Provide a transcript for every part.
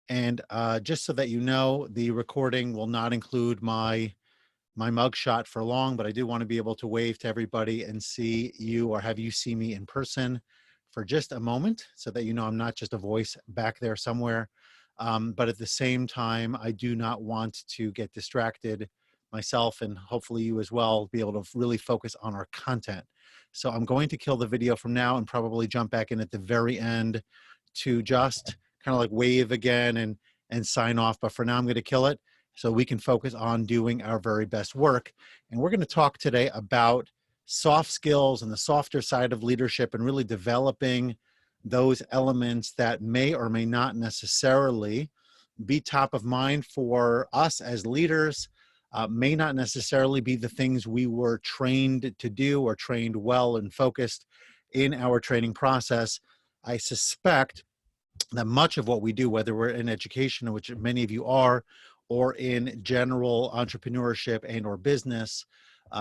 And just so that you know, the recording will not include my mugshot for long, but I do want to be able to wave to everybody and see you or have you see me in person for just a moment so that you know I'm not just a voice back there somewhere. But at the same time, I do not want to get distracted myself and hopefully you as well, be able to really focus on our content. So I'm going to kill the video from now and probably jump back in at the very end to just kind of like wave again and sign off. But for now, I'm going to kill it so we can focus on doing our very best work. And we're going to talk today about soft skills and the softer side of leadership and really developing those elements that may or may not necessarily be top of mind for us as leaders, may not necessarily be the things we were trained to do or trained well and focused in our training process. I suspect that much of what we do, whether we're in education, which many of you are, or in general entrepreneurship and or business,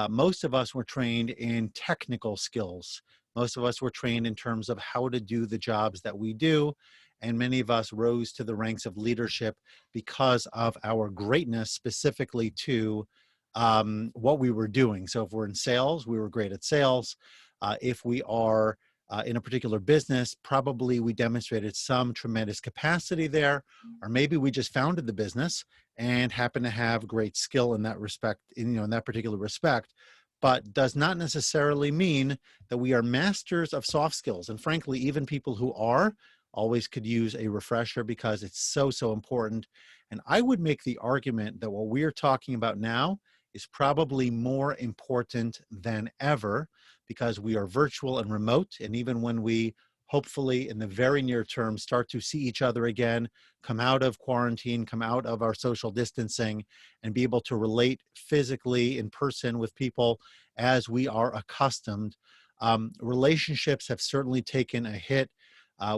most of us were trained in technical skills. Most of us were trained in terms of how to do the jobs that we do. And many of us rose to the ranks of leadership because of our greatness specifically to what we were doing. So if we're in sales, we were great at sales. If we are in a particular business, probably we demonstrated some tremendous capacity there, or maybe we just founded the business and happen to have great skill in that respect, in that particular respect, but does not necessarily mean that we are masters of soft skills. And frankly, even people who are always could use a refresher because it's so, so important. And I would make the argument that what we're talking about now is probably more important than ever because we are virtual and remote. And even when we hopefully in the very near term start to see each other again, come out of quarantine, come out of our social distancing, and be able to relate physically in person with people as we are accustomed, relationships have certainly taken a hit.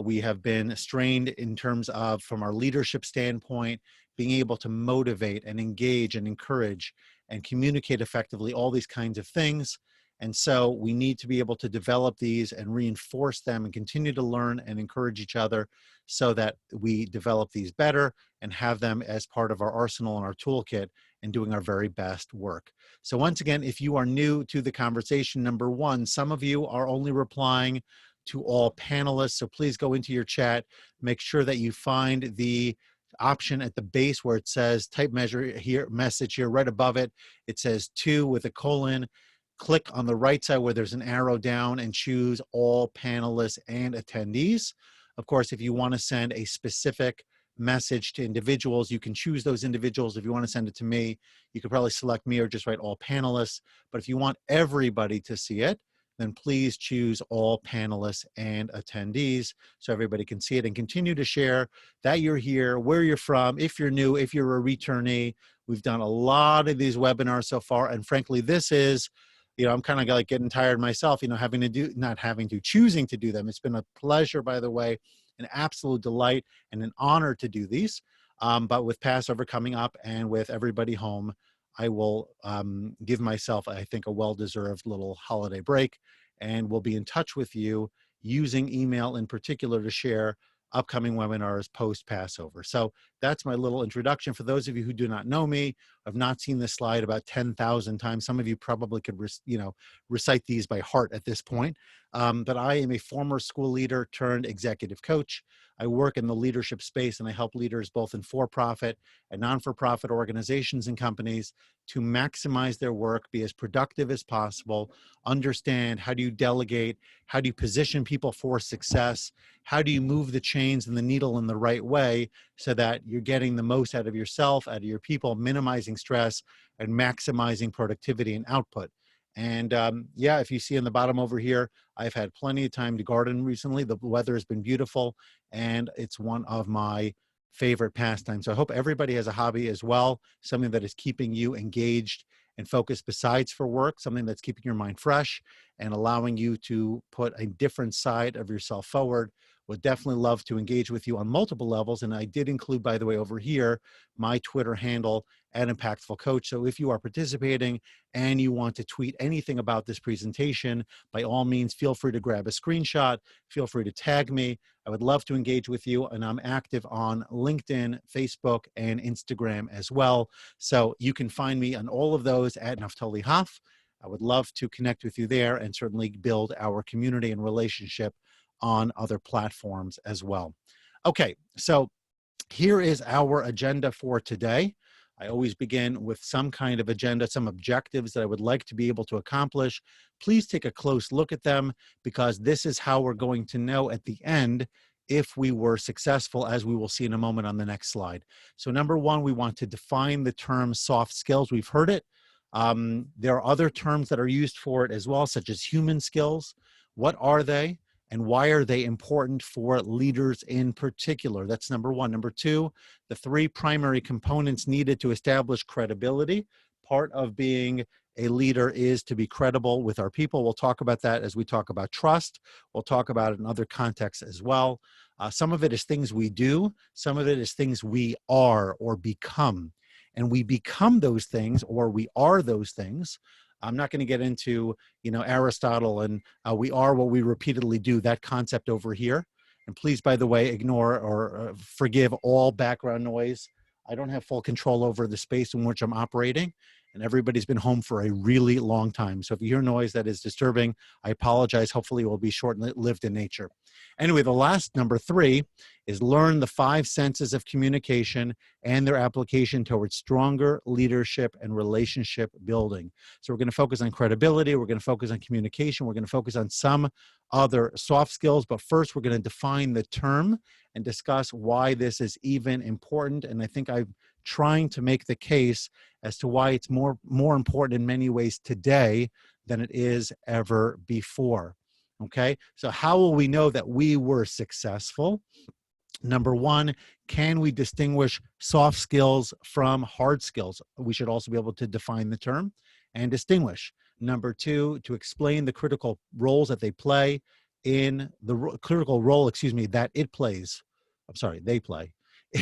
We have been strained in terms of, from our leadership standpoint, being able to motivate and engage and encourage and communicate effectively, all these kinds of things. And so we need to be able to develop these and reinforce them and continue to learn and encourage each other so that we develop these better and have them as part of our arsenal and our toolkit and doing our very best work. So once again, if you are new to the conversation, number one, some of you are only replying to all panelists. So please go into your chat, make sure that you find the option at the base where it says type measure here, message here, right above it. It says to with a colon. Click on the right side where there's an arrow down and choose all panelists and attendees. Of course, if you want to send a specific message to individuals, you can choose those individuals. If you want to send it to me, you could probably select me or just write all panelists. But if you want everybody to see it, then please choose all panelists and attendees so everybody can see it, and continue to share that you're here, where you're from, if you're new, if you're a returnee. We've done a lot of these webinars so far, and frankly, this is, I'm kind of like getting tired myself, choosing to do them. It's been a pleasure, by the way, an absolute delight and an honor to do these. But with Passover coming up and with everybody home, I will give myself, I think, a well-deserved little holiday break, and we'll be in touch with you using email in particular to share upcoming webinars post-Passover. So that's my little introduction. For those of you who do not know me, I've not seen this slide about 10,000 times. Some of you probably could recite these by heart at this point. But I am a former school leader turned executive coach. I work in the leadership space, and I help leaders both in for-profit and non-for-profit organizations and companies to maximize their work, be as productive as possible, understand how do you delegate, how do you position people for success, how do you move the chains and the needle in the right way so that you're getting the most out of yourself, out of your people, minimizing stress and maximizing productivity and output. And yeah, if you see in the bottom over here, I've had plenty of time to garden recently. The weather has been beautiful, and it's one of my favorite pastimes. So I hope everybody has a hobby as well, something that is keeping you engaged and focused besides for work, something that's keeping your mind fresh and allowing you to put a different side of yourself forward. Would definitely love to engage with you on multiple levels. And I did include, by the way, over here, my Twitter handle at Impactful Coach. So if you are participating and you want to tweet anything about this presentation, by all means, feel free to grab a screenshot, feel free to tag me. I would love to engage with you, and I'm active on LinkedIn, Facebook, and Instagram as well. So you can find me on all of those at Naftali Hoff. I would love to connect with you there and certainly build our community and relationship on other platforms as well. Okay, so here is our agenda for today. I always begin with some kind of agenda, some objectives that I would like to be able to accomplish. Please take a close look at them, because this is how we're going to know at the end if we were successful, as we will see in a moment on the next slide. So number one, we want to define the term soft skills. We've heard it. There are other terms that are used for it as well, such as human skills. What are they? And why are they important for leaders in particular? That's number one. Number two, the three primary components needed to establish credibility. Part of being a leader is to be credible with our people. We'll talk about that as we talk about trust. We'll talk about it in other contexts as well. Some of it is things we do. Some of it is things we are or become. And we become those things, or we are those things. I'm not going to get into, Aristotle and we are what we repeatedly do, that concept over here. And please, by the way, ignore or forgive all background noise. I don't have full control over the space in which I'm operating, and everybody's been home for a really long time. So if you hear noise that is disturbing, I apologize. Hopefully it will be short-lived in nature. Anyway, the last, number three, is learn the 5 senses of communication and their application towards stronger leadership and relationship building. So we're going to focus on credibility. We're going to focus on communication. We're going to focus on some other soft skills. But first, we're going to define the term and discuss why this is even important. And I think I'm trying to make the case as to why it's more important in many ways today than it is ever before. Okay, so how will we know that we were successful? Number one, can we distinguish soft skills from hard skills? We should also be able to define the term and distinguish. Number two, to explain the critical roles that they play in that it plays. I'm sorry, they play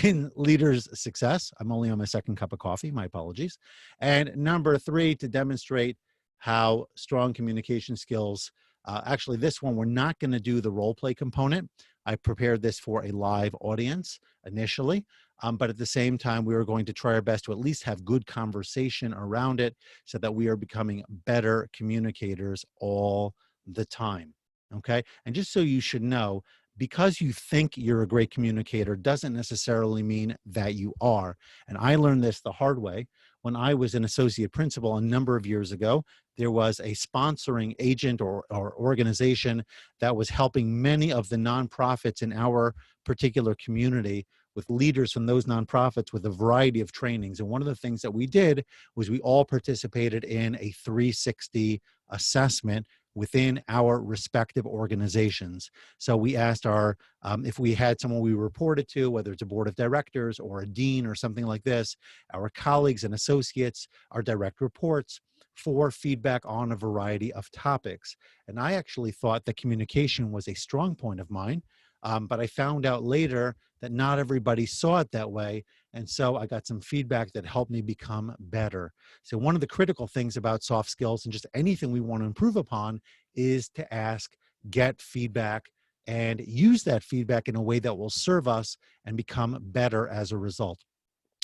in leaders' success. I'm only on my second cup of coffee, my apologies. And number three, to demonstrate how strong communication skills, actually this one, we're not going to do the role play component. I prepared this for a live audience initially, but at the same time, we are going to try our best to at least have good conversation around it so that we are becoming better communicators all the time, okay? And just so you should know, because you think you're a great communicator doesn't necessarily mean that you are. And I learned this the hard way. When I was an associate principal a number of years ago, there was a sponsoring agent or organization that was helping many of the nonprofits in our particular community with leaders from those nonprofits with a variety of trainings. And one of the things that we did was we all participated in a 360 assessment within our respective organizations. So we asked if we had someone we reported to, whether it's a board of directors or a dean or something like this, our colleagues and associates, our direct reports, for feedback on a variety of topics. And I actually thought that communication was a strong point of mine, but I found out later that not everybody saw it that way. And so I got some feedback that helped me become better. So one of the critical things about soft skills and just anything we want to improve upon is to ask, get feedback, and use that feedback in a way that will serve us and become better as a result.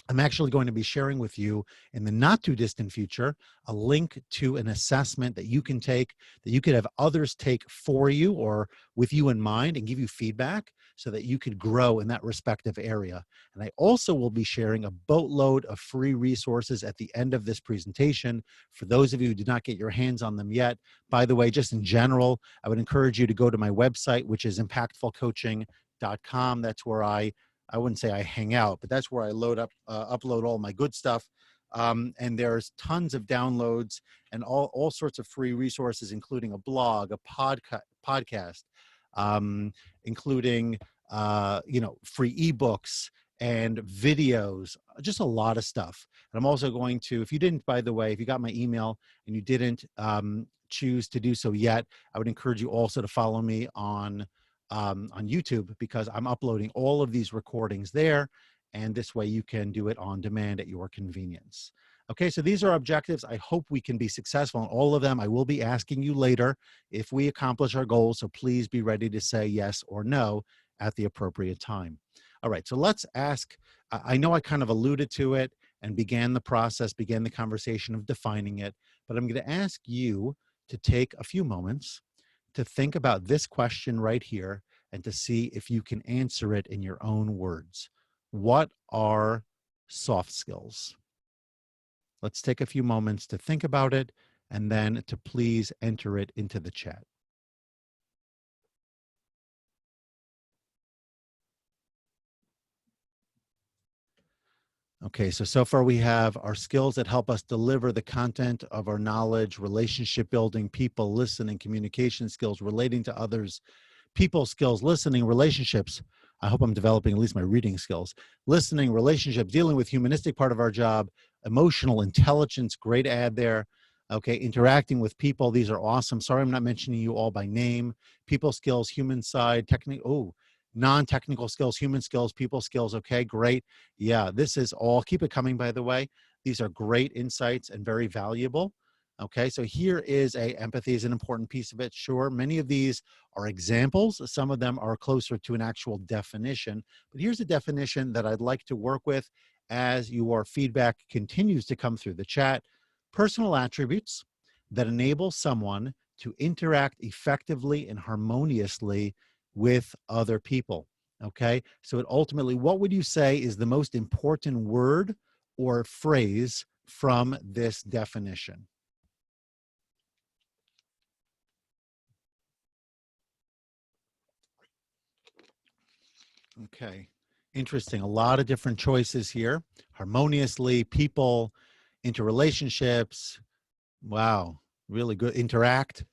I'm actually going to be sharing with you in the not too distant future a link to an assessment that you can take, that you could have others take for you or with you in mind and give you feedback so that you could grow in that respective area. And I also will be sharing a boatload of free resources at the end of this presentation. For those of you who did not get your hands on them yet, by the way, just in general, I would encourage you to go to my website, which is impactfulcoaching.com. That's where I wouldn't say I hang out, but that's where I upload all my good stuff. And there's tons of downloads and all sorts of free resources, including a blog, a podcast, including, free ebooks and videos, just a lot of stuff. And I'm also going to, if you got my email and you didn't choose to do so yet, I would encourage you also to follow me on YouTube, because I'm uploading all of these recordings there, and this way you can do it on demand at your convenience. Okay, so these are objectives. I hope we can be successful in all of them. I will be asking you later if we accomplish our goals, so please be ready to say yes or no at the appropriate time. All right, so let's ask, I know I kind of alluded to it and began the process, began the conversation of defining it, but I'm going to ask you to take a few moments to think about this question right here and to see if you can answer it in your own words. What are soft skills? Let's take a few moments to think about it and then to please enter it into the chat. Okay, so far we have our skills that help us deliver the content of our knowledge, relationship building, people listening, communication skills, relating to others, people skills, listening, relationships. I hope I'm developing at least my reading skills. Listening, relationships, dealing with humanistic part of our job, emotional intelligence, great add there. Okay, interacting with people, these are awesome. Sorry, I'm not mentioning you all by name. People skills, human side, technical, non-technical skills, human skills, people skills. Okay, great. Yeah, this is all, keep it coming, by the way. These are great insights and very valuable. Okay, so here is empathy is an important piece of it. Sure, many of these are examples. Some of them are closer to an actual definition, but here's a definition that I'd like to work with as your feedback continues to come through the chat. Personal attributes that enable someone to interact effectively and harmoniously with other people. Okay, so it ultimately, what would you say is the most important word or phrase from this definition? Okay, interesting. A lot of different choices here. Harmoniously, people, interrelationships. Wow, really good. Interact.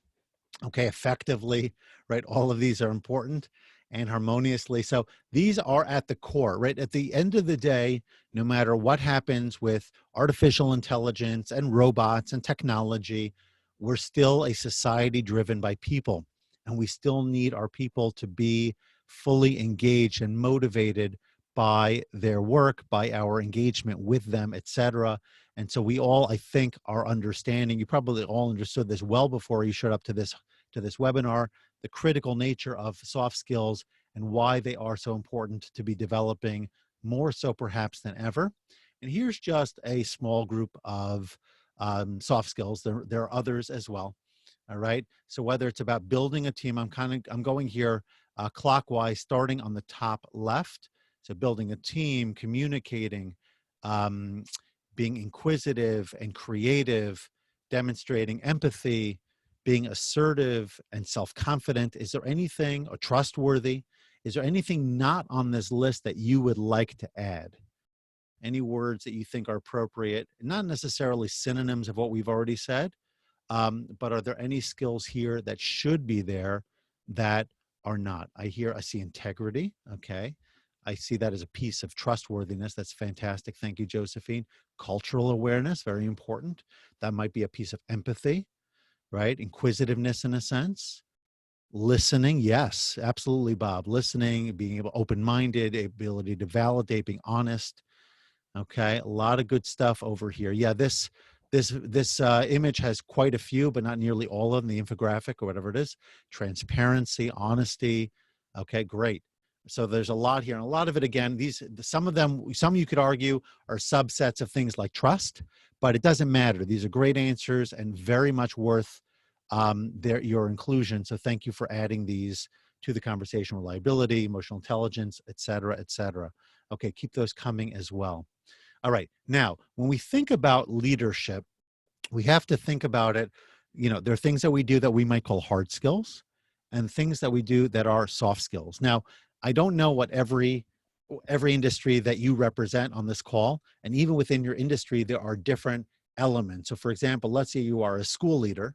Okay, effectively, right? All of these are important, and harmoniously. So these are at the core, right? At the end of the day, no matter what happens with artificial intelligence and robots and technology, we're still a society driven by people, and we still need our people to be fully engaged and motivated by their work, by our engagement with them, etc. And so we all, I think, are understanding. You probably all understood this well before you showed up to this webinar, the critical nature of soft skills and why they are so important to be developing, more so perhaps than ever. And here's just a small group of soft skills. There are others as well. All right. So whether it's about building a team, I'm going here clockwise, starting on the top left. So building a team, communicating, um, being inquisitive and creative, demonstrating empathy, being assertive and self-confident. Is there anything, or trustworthy? Is there anything not on this list that you would like to add? Any words that you think are appropriate, not necessarily synonyms of what we've already said, but are there any skills here that should be there that are not? I see integrity. Okay. I see that as a piece of trustworthiness. That's fantastic. Thank you, Josephine. Cultural awareness, very important. That might be a piece of empathy, right? Inquisitiveness in a sense. Listening, yes, absolutely, Bob. Listening, being able, open-minded, ability to validate, being honest. Okay, a lot of good stuff over here. Yeah, this image has quite a few, but not nearly all of them. The infographic or whatever it is. Transparency, honesty. Okay, great. So there's a lot here, and a lot of it, again, some of them, some you could argue are subsets of things like trust, but it doesn't matter. These are great answers and very much worth your inclusion. So thank you for adding these to the conversation. Reliability, emotional intelligence, et cetera, et cetera. Okay, keep those coming as well. All right. Now, when we think about leadership, we have to think about it. There are things that we do that we might call hard skills and things that we do that are soft skills. Now, I don't know what every industry that you represent on this call, and even within your industry, there are different elements. So for example, let's say you are a school leader.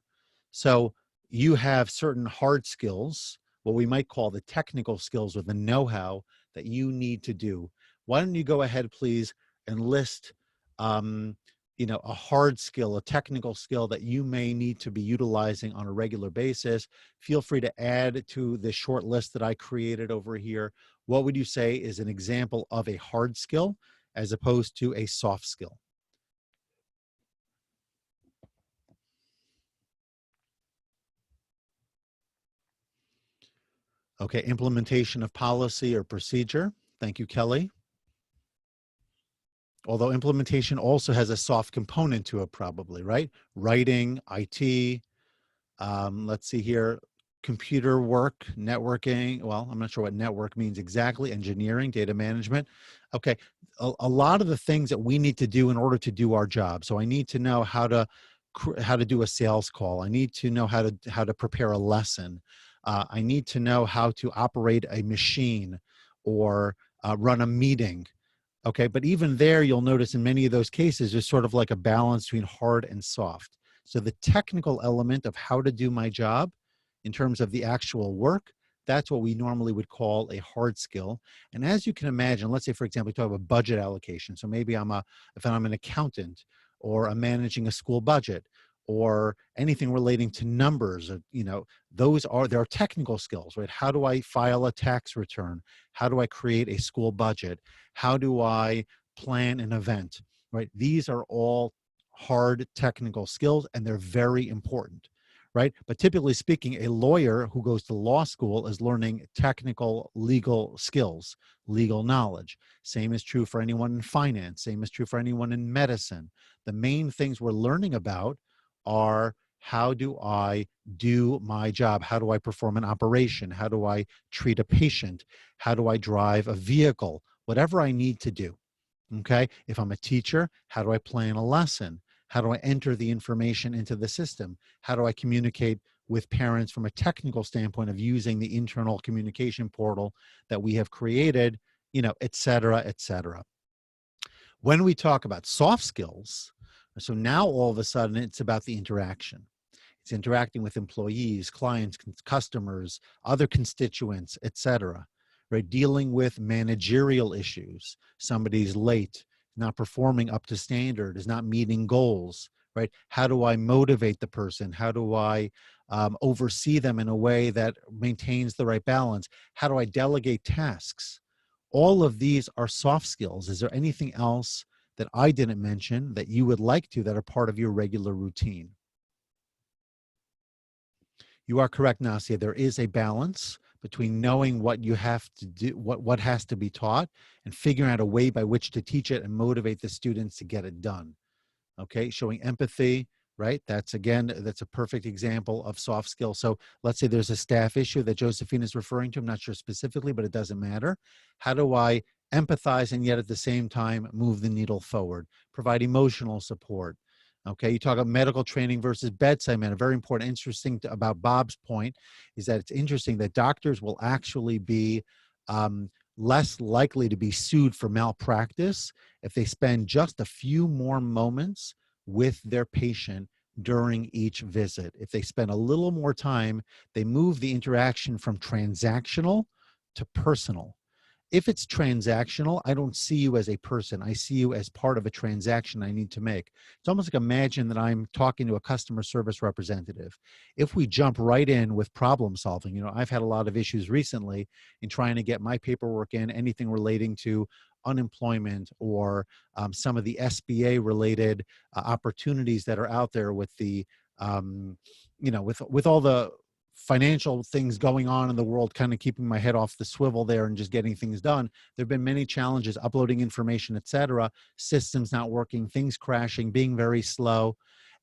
So you have certain hard skills, what we might call the technical skills or the know-how that you need to do. Why don't you go ahead, please, and list a hard skill, a technical skill that you may need to be utilizing on a regular basis, feel free to add to the short list that I created over here. What would you say is an example of a hard skill as opposed to a soft skill? Okay, implementation of policy or procedure. Thank you, Kelly. Although implementation also has a soft component to it, probably, right? Writing, IT, let's see here, computer work, networking. Well, I'm not sure what network means exactly. Engineering, data management. Okay, a lot of the things that we need to do in order to do our job. So I need to know how to do a sales call. I need to know how to prepare a lesson. I need to know how to operate a machine or run a meeting. Okay, but even there, you'll notice in many of those cases, there's sort of like a balance between hard and soft. So the technical element of how to do my job in terms of the actual work, that's what we normally would call a hard skill. And as you can imagine, let's say, for example, we talk about budget allocation. So maybe if I'm an accountant or I'm managing a school budget or anything relating to numbers, there are technical skills, right? How do I file a tax return? How do I create a school budget? How do I plan an event, right? These are all hard technical skills and they're very important, right? But typically speaking, a lawyer who goes to law school is learning technical legal skills, legal knowledge. Same is true for anyone in finance, same is true for anyone in medicine. The main things we're learning about are how do I do my job? How do I perform an operation? How do I treat a patient? How do I drive a vehicle? Whatever I need to do. Okay. If I'm a teacher, how do I plan a lesson? How do I enter the information into the system? How do I communicate with parents from a technical standpoint of using the internal communication portal that we have created, et cetera, et cetera. When we talk about soft skills, so now all of a sudden it's about the interaction. It's interacting with employees, clients, customers, other constituents, et cetera, right? Dealing with managerial issues. Somebody's late, not performing up to standard, is not meeting goals, right? How do I motivate the person? How do I oversee them in a way that maintains the right balance? How do I delegate tasks? All of these are soft skills. Is there anything else that I didn't mention that you would like to that are part of your regular routine? You are correct, Nasia. There is a balance between knowing what you have to do, what has to be taught, and figuring out a way by which to teach it and motivate the students to get it done. Okay, showing empathy, right? That's a perfect example of soft skills. So let's say there's a staff issue that Josephine is referring to. I'm not sure specifically, but it doesn't matter. How do I empathize and yet at the same time move the needle forward? Provide emotional support. Okay, you talk about medical training versus bedside manner. Very important. Interesting about Bob's point is that it's interesting that doctors will actually be um, less likely to be sued for malpractice if they spend just a few more moments with their patient during each visit. If they spend a little more time, they move the interaction from transactional to personal. If it's transactional, I don't see you as a person. I see you as part of a transaction I need to make. It's almost like imagine that I'm talking to a customer service representative. If we jump right in with problem solving, I've had a lot of issues recently in trying to get my paperwork in, anything relating to unemployment or some of the SBA related opportunities that are out there with the, with all the financial things going on in the world, kind of keeping my head off the swivel there and just getting things done. There have been many challenges, uploading information, et cetera, systems not working, things crashing, being very slow,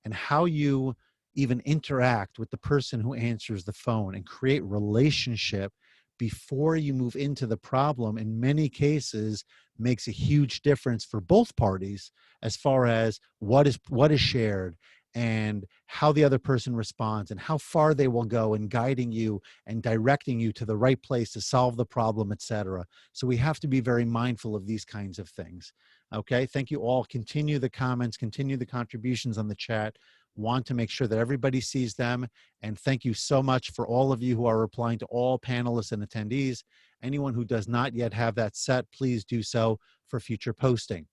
and how you even interact with the person who answers the phone and create relationship before you move into the problem in many cases makes a huge difference for both parties as far as what is shared and how the other person responds and how far they will go in guiding you and directing you to the right place to solve the problem, et cetera. So we have to be very mindful of these kinds of things. Okay, thank you all. Continue the comments, continue the contributions on the chat. want to make sure that everybody sees them. And thank you so much for all of you who are replying to all panelists and attendees. Anyone who does not yet have that set, please do so for future posting.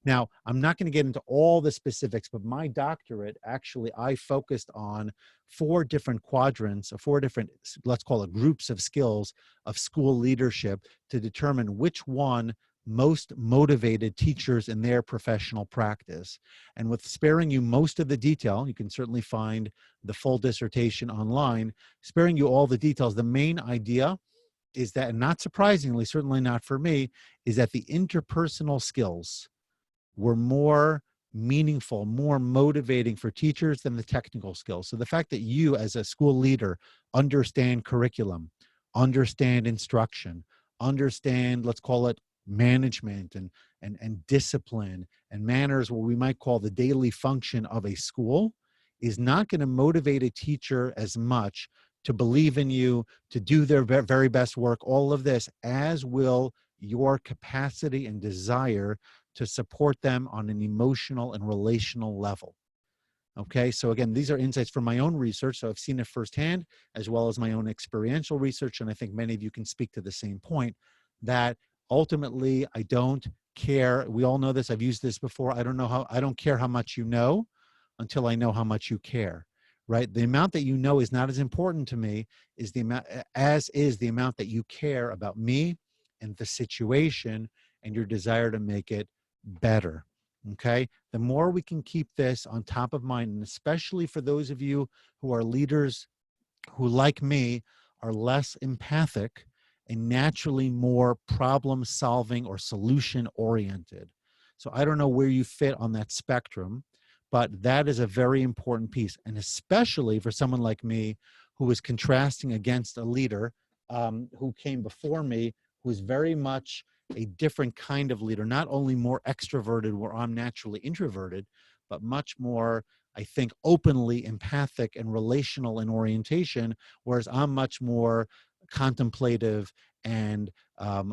Now, I'm not going to get into all the specifics, but my doctorate, actually, I focused on 4 different quadrants, or 4 different, let's call it groups of skills of school leadership, to determine which one most motivated teachers in their professional practice. And with sparing you most of the detail, you can certainly find the full dissertation online, sparing you all the details, the main idea is that, and not surprisingly, certainly not for me, is that the interpersonal skills were more meaningful, more motivating for teachers than the technical skills. So the fact that you as a school leader understand curriculum, understand instruction, understand, let's call it management and discipline and manners, what we might call the daily function of a school, is not going to motivate a teacher as much to believe in you, to do their very best work, all of this, as will your capacity and desire to support them on an emotional and relational level. Okay, so again, these are insights from my own research, so I've seen it firsthand, as well as my own experiential research, and I think many of you can speak to the same point, that ultimately I don't care. We all know this, I've used this before. I don't care how much you know until I know how much you care, right? The amount that you know is not as important to me is the amount, as is the amount that you care about me and the situation and your desire to make it better. Okay, the more we can keep this on top of mind, and especially for those of you who are leaders who, like me, are less empathic and naturally more problem solving or solution oriented. So I don't know where you fit on that spectrum, but that is a very important piece. And especially for someone like me who is contrasting against a leader who came before me, who is very much a different kind of leader, not only more extroverted where I'm naturally introverted, but much more, I think, openly empathic and relational in orientation, whereas I'm much more contemplative and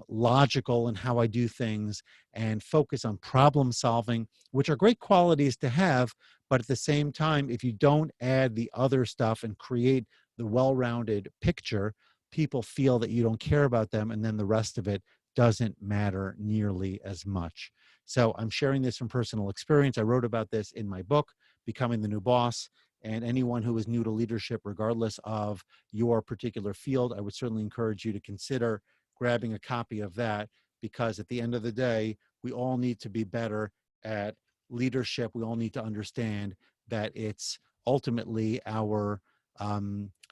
logical in how I do things and focus on problem solving, which are great qualities to have. But at the same time, if you don't add the other stuff and create the well-rounded picture, people feel that you don't care about them, and then the rest of it doesn't matter nearly as much. So I'm sharing this from personal experience. I wrote about this in my book, Becoming the New Boss. And anyone who is new to leadership, regardless of your particular field, I would certainly encourage you to consider grabbing a copy of that, because at the end of the day, we all need to be better at leadership. We all need to understand that it's ultimately our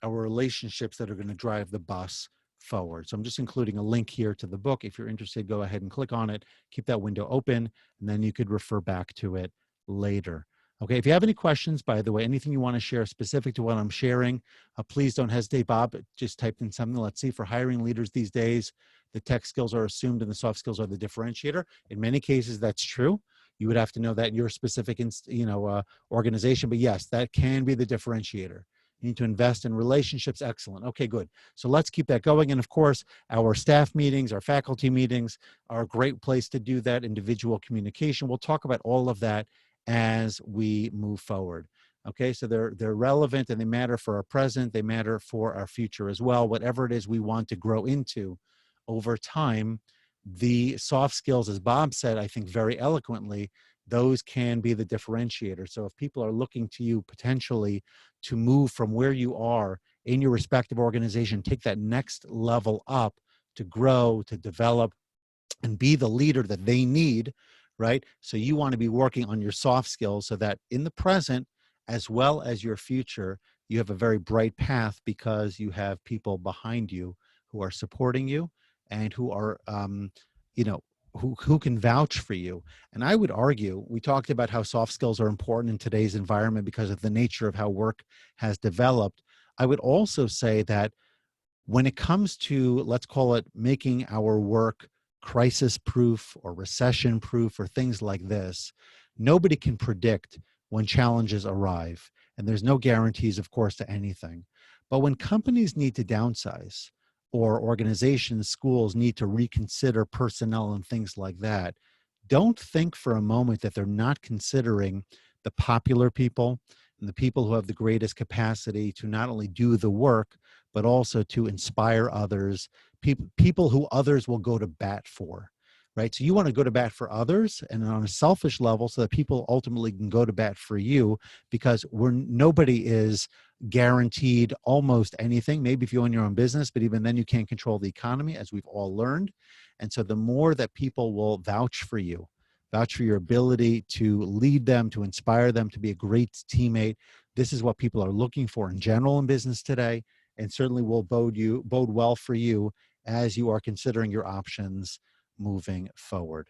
relationships that are going to drive the bus forward. So I'm just including a link here to the book. If you're interested, go ahead and click on it, keep that window open, and then you could refer back to it later. Okay, if you have any questions, by the way, anything you want to share specific to what I'm sharing, please don't hesitate. Bob just typed in something. Let's see, for hiring leaders these days, the tech skills are assumed and the soft skills are the differentiator. In many cases, that's true. You would have to know that in your specific organization, but yes, that can be the differentiator. You need to invest in relationships. Excellent. Okay, good. So let's keep that going. And of course, our staff meetings, our faculty meetings are a great place to do that, individual communication. We'll talk about all of that as we move forward. Okay, so they're relevant and they matter for our present. They matter for our future as well. Whatever it is we want to grow into over time, the soft skills, as Bob said, I think very eloquently, those can be the differentiator. So if people are looking to you potentially to move from where you are in your respective organization, take that next level up to grow, to develop, and be the leader that they need, right? So you want to be working on your soft skills so that in the present, as well as your future, you have a very bright path because you have people behind you who are supporting you and who are, who can vouch for you. And I would argue, we talked about how soft skills are important in today's environment because of the nature of how work has developed. I would also say that when it comes to, let's call it, making our work crisis proof or recession proof or things like this, nobody can predict when challenges arrive. And there's no guarantees, of course, to anything. But when companies need to downsize or organizations, schools need to reconsider personnel and things like that, don't think for a moment that they're not considering the popular people and the people who have the greatest capacity to not only do the work, but also to inspire others, people who others will go to bat for, right? So you want to go to bat for others and on a selfish level so that people ultimately can go to bat for you, because nobody is guaranteed almost anything. Maybe if you own your own business, but even then you can't control the economy, as we've all learned. And so the more that people will vouch for you, vouch for your ability to lead them, to inspire them, to be a great teammate, this is what people are looking for in general in business today, and certainly will bode well for you as you are considering your options moving forward.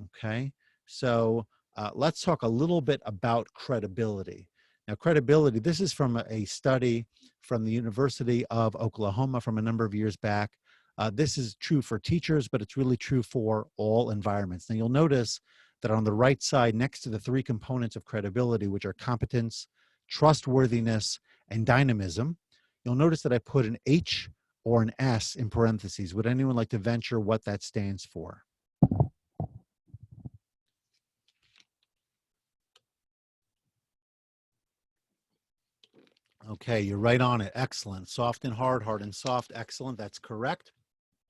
Okay, so let's talk a little bit about credibility. Now, credibility, this is from a study from the University of Oklahoma from a number of years back. This is true for teachers, but it's really true for all environments. Now, you'll notice that on the right side, next to the three components of credibility, which are competence, trustworthiness, and dynamism, you'll notice that I put an H or an S in parentheses. Would anyone like to venture what that stands for? Okay, you're right on it. Excellent. Soft and hard, hard and soft. Excellent. That's correct.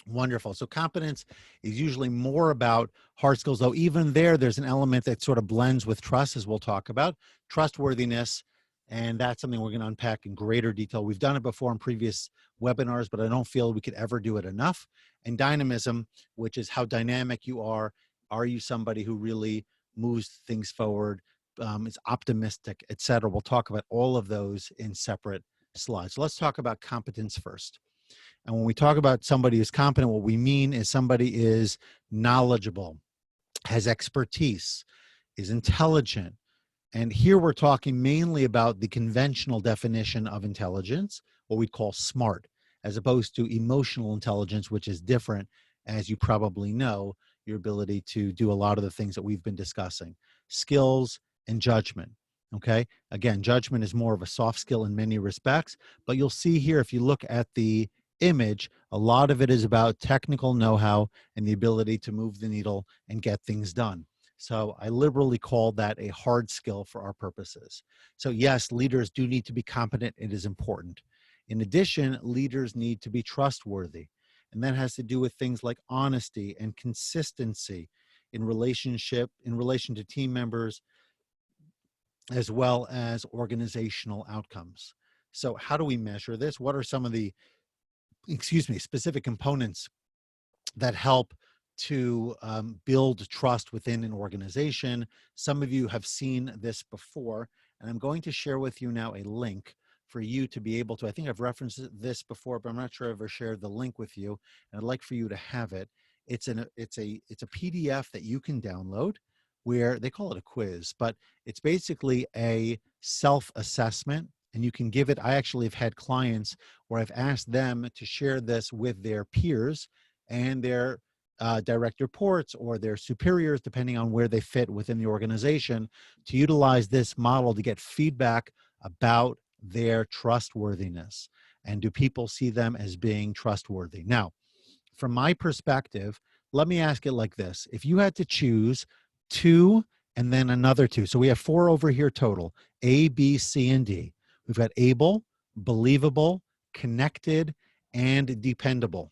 Wonderful. So competence is usually more about hard skills, though even there's an element that sort of blends with trust, as we'll talk about, trustworthiness. And that's something we're going to unpack in greater detail. We've done it before in previous webinars, but I don't feel we could ever do it enough. And dynamism, which is how dynamic you are. Are you somebody who really moves things forward, is optimistic, et cetera? We'll talk about all of those in separate slides. So let's talk about competence first. And when we talk about somebody who's competent, what we mean is somebody is knowledgeable, has expertise, is intelligent. And here we're talking mainly about the conventional definition of intelligence, what we call smart, as opposed to emotional intelligence, which is different, as you probably know, your ability to do a lot of the things that we've been discussing. Skills and judgment. Okay. Again, judgment is more of a soft skill in many respects, but you'll see here, if you look at the image, a lot of it is about technical know-how and the ability to move the needle and get things done. So I liberally call that a hard skill for our purposes. So yes, leaders do need to be competent. It is important. In addition, leaders need to be trustworthy. And that has to do with things like honesty and consistency in relation to team members, as well as organizational outcomes. So how do we measure this? What are some of the, specific components that help to build trust within an organization? Some of you have seen this before, and I'm going to share with you now a link for you to be able to, I think I've referenced this before, but I'm not sure I've ever shared the link with you, and I'd like for you to have it. It's a PDF that you can download, where they call it a quiz, but it's basically a self-assessment, and you can give it. I actually have had clients where I've asked them to share this with their peers and their direct reports or their superiors, depending on where they fit within the organization, to utilize this model to get feedback about their trustworthiness. And do people see them as being trustworthy? Now, from my perspective, let me ask it like this. If you had to choose two and then another two, so we have four over here total, A, B, C, and D. We've got able, believable, connected, and dependable.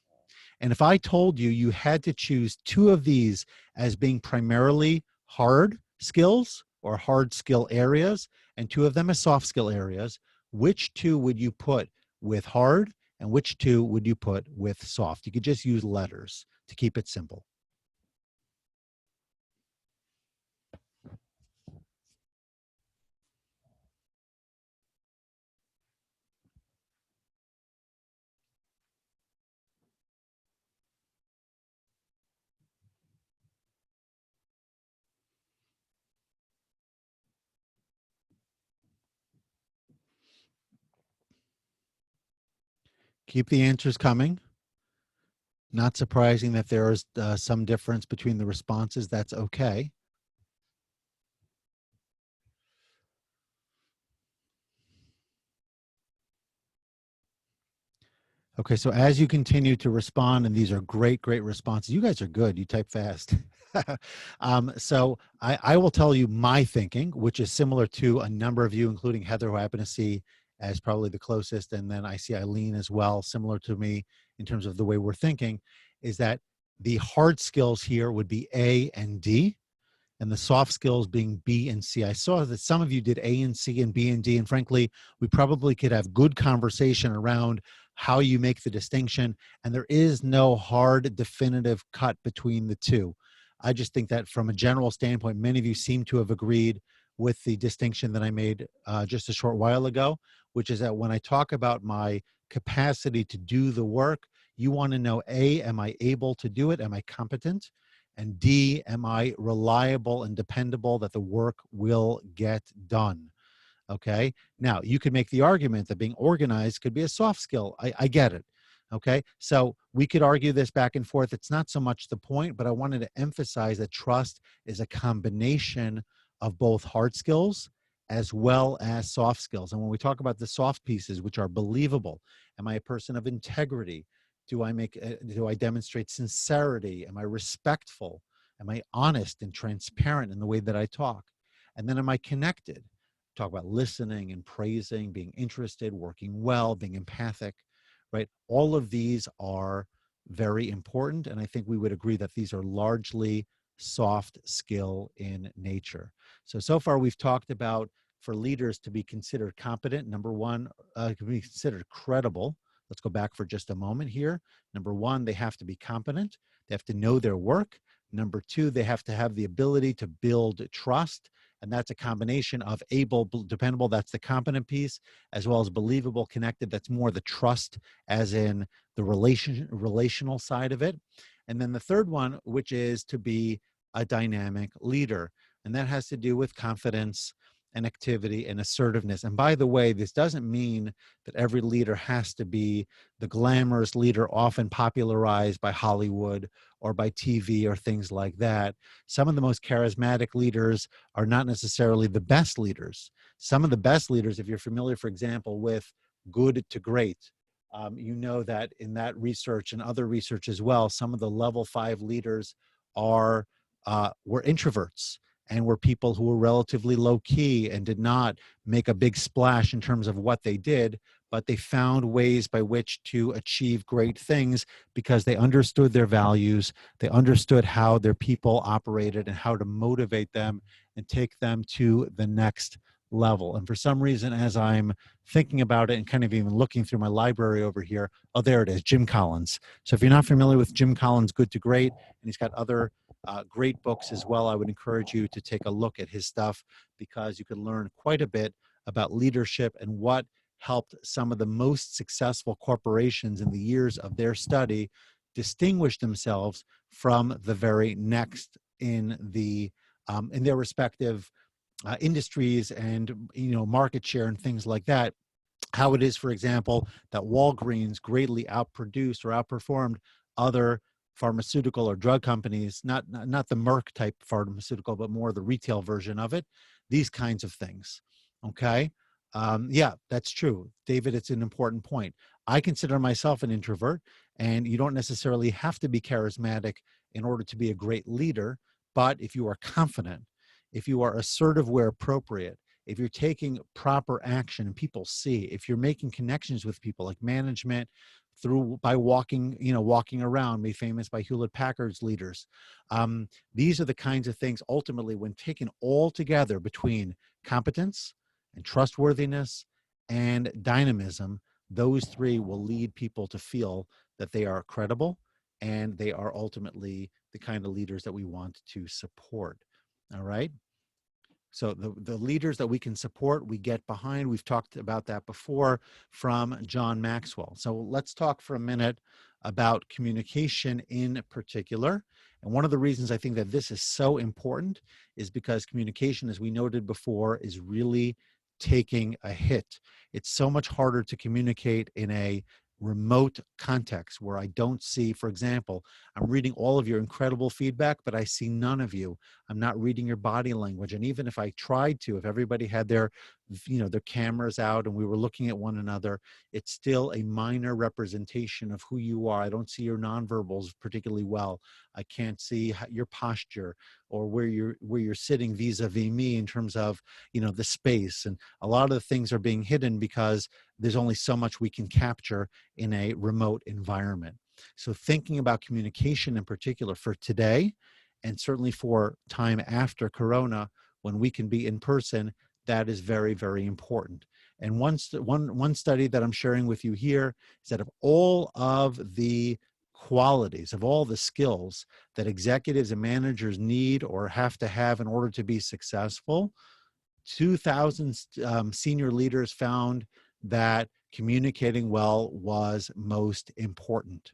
And if I told you you had to choose two of these as being primarily hard skills or hard skill areas, and two of them as soft skill areas, which two would you put with hard and which two would you put with soft? You could just use letters to keep it simple. Keep the answers coming. Not surprising that there is some difference between the responses. That's okay. Okay, so as you continue to respond, and these are great, great responses. You guys are good. You type fast. So I will tell you my thinking, which is similar to a number of you, including Heather, who I happen to see as probably the closest. And then I see Eileen as well, similar to me in terms of the way we're thinking, is that the hard skills here would be A and D, and the soft skills being B and C. I saw that some of you did A and C and B and D, and frankly, we probably could have good conversation around how you make the distinction, and there is no hard definitive cut between the two. I just think that from a general standpoint, many of you seem to have agreed with the distinction that I made just a short while ago, which is that when I talk about my capacity to do the work, you want to know, A, am I able to do it? Am I competent? And D, am I reliable and dependable that the work will get done? Okay. Now, you could make the argument that being organized could be a soft skill. I get it. Okay. So we could argue this back and forth. It's not so much the point, but I wanted to emphasize that trust is a combination of both hard skills as well as soft skills. And when we talk about the soft pieces, which are believable, am I a person of integrity? Do I demonstrate sincerity? Am I respectful? Am I honest and transparent in the way that I talk? And then am I connected? Talk about listening and praising, being interested, working well, being empathic, right? All of these are very important. And I think we would agree that these are largely soft skill in nature. So far we've talked about for leaders to be considered competent, number one, to be considered credible. Let's go back for just a moment here. Number one, they have to be competent. They have to know their work. Number two, they have to have the ability to build trust. And that's a combination of able, dependable, that's the competent piece, as well as believable, connected, that's more the trust, as in the relational side of it. And then the third one, which is to be a dynamic leader. And that has to do with confidence and activity and assertiveness. And by the way, this doesn't mean that every leader has to be the glamorous leader often popularized by Hollywood or by TV or things like that. Some of the most charismatic leaders are not necessarily the best leaders. Some of the best leaders, if you're familiar, for example, with good to great, you know that in that research and other research as well, some of the level 5 leaders were introverts and were people who were relatively low key and did not make a big splash in terms of what they did, but they found ways by which to achieve great things because they understood their values, they understood how their people operated and how to motivate them and take them to the next level. And for some reason, as I'm thinking about it and kind of even looking through my library over here, oh, there it is, Jim Collins. So if you're not familiar with Jim Collins' Good to Great, and he's got other great books as well, I would encourage you to take a look at his stuff because you can learn quite a bit about leadership and what helped some of the most successful corporations in the years of their study distinguish themselves from the very next in their respective industries and market share and things like that. How it is, for example, that Walgreens greatly outproduced or outperformed other pharmaceutical or drug companies, not the Merck type pharmaceutical, but more the retail version of it, these kinds of things. Okay. Yeah, that's true. David, it's an important point. I consider myself an introvert, and you don't necessarily have to be charismatic in order to be a great leader. But if you are confident, if you are assertive where appropriate, if you're taking proper action and people see, if you're making connections with people like management by walking around, made famous by Hewlett Packard's leaders. These are the kinds of things ultimately, when taken all together between competence and trustworthiness and dynamism, those three will lead people to feel that they are credible and they are ultimately the kind of leaders that we want to support. All right. So the leaders that we can support, we get behind. We've talked about that before from John Maxwell. So let's talk for a minute about communication in particular. And one of the reasons I think that this is so important is because communication, as we noted before, is really taking a hit. It's so much harder to communicate in a remote context where I don't see, for example, I'm reading all of your incredible feedback, but I see none of you. I'm not reading your body language. And even if I tried to, if everybody had their their cameras out and we were looking at one another, it's still a minor representation of who you are. I don't see your nonverbals particularly well. I can't see your posture or where you're sitting vis-a-vis me in terms of, the space. And a lot of the things are being hidden because there's only so much we can capture in a remote environment. So thinking about communication in particular for today, and certainly for time after Corona, when we can be in person, that is very, very important. And one study that I'm sharing with you here is that of all of the qualities, of all the skills that executives and managers need or have to have in order to be successful, 2,000 senior leaders found that communicating well was most important.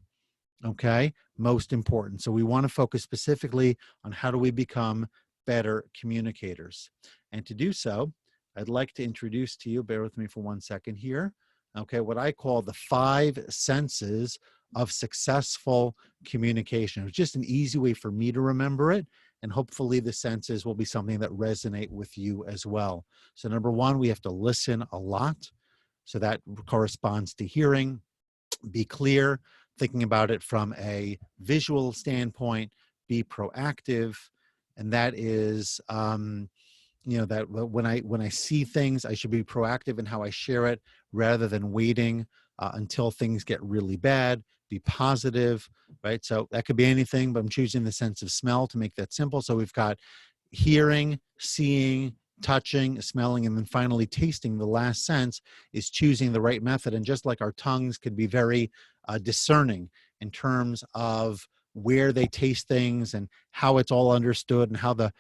Okay, most important. So we want to focus specifically on how do we become better communicators. And to do so, I'd like to introduce to you, bear with me for 1 second here, okay, what I call the 5 senses of successful communication. It's just an easy way for me to remember it, and hopefully the senses will be something that resonate with you as well. So number 1, we have to listen a lot. So that corresponds to hearing. Be clear, thinking about it from a visual standpoint. Be proactive, and that is that when I see things, I should be proactive in how I share it rather than waiting until things get really bad. Be positive, right? So that could be anything, but I'm choosing the sense of smell to make that simple. So we've got hearing, seeing, touching, smelling, and then finally tasting. The last sense is choosing the right method. And just like our tongues could be very discerning in terms of where they taste things and how it's all understood, and how the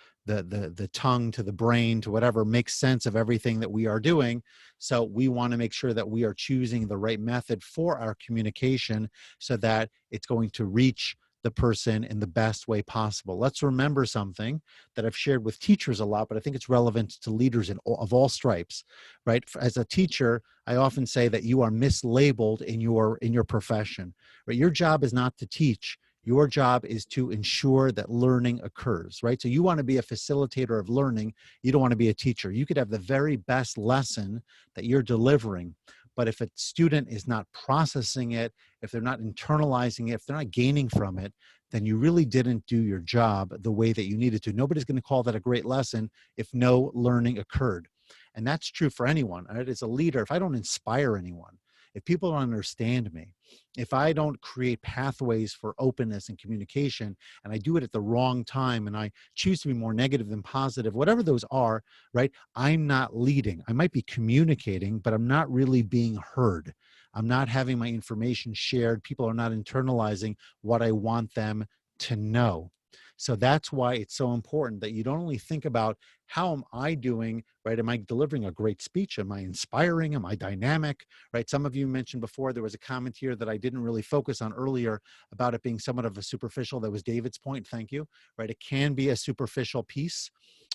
tongue to the brain to whatever makes sense of everything that we are doing. So we want to make sure that we are choosing the right method for our communication so that it's going to reach the person in the best way possible. Let's remember something that I've shared with teachers a lot, but I think it's relevant to leaders of all stripes, right? As a teacher, I often say that you are mislabeled in your profession, right? Your job is not to teach. Your job is to ensure that learning occurs, right? So you want to be a facilitator of learning. You don't want to be a teacher. You could have the very best lesson that you're delivering, but if a student is not processing it, if they're not internalizing it, if they're not gaining from it, then you really didn't do your job the way that you needed to. Nobody's going to call that a great lesson if no learning occurred. And that's true for anyone, right? As a leader, if I don't inspire anyone, if people don't understand me, if I don't create pathways for openness and communication, and I do it at the wrong time, and I choose to be more negative than positive, whatever those are, right? I'm not leading. I might be communicating, but I'm not really being heard. I'm not having my information shared. People are not internalizing what I want them to know. So that's why it's so important that you don't only think about how am I doing, right? Am I delivering a great speech? Am I inspiring? Am I dynamic, right? Some of you mentioned before, there was a comment here that I didn't really focus on earlier about it being somewhat of a superficial. That was David's point. Thank you, right? It can be a superficial piece,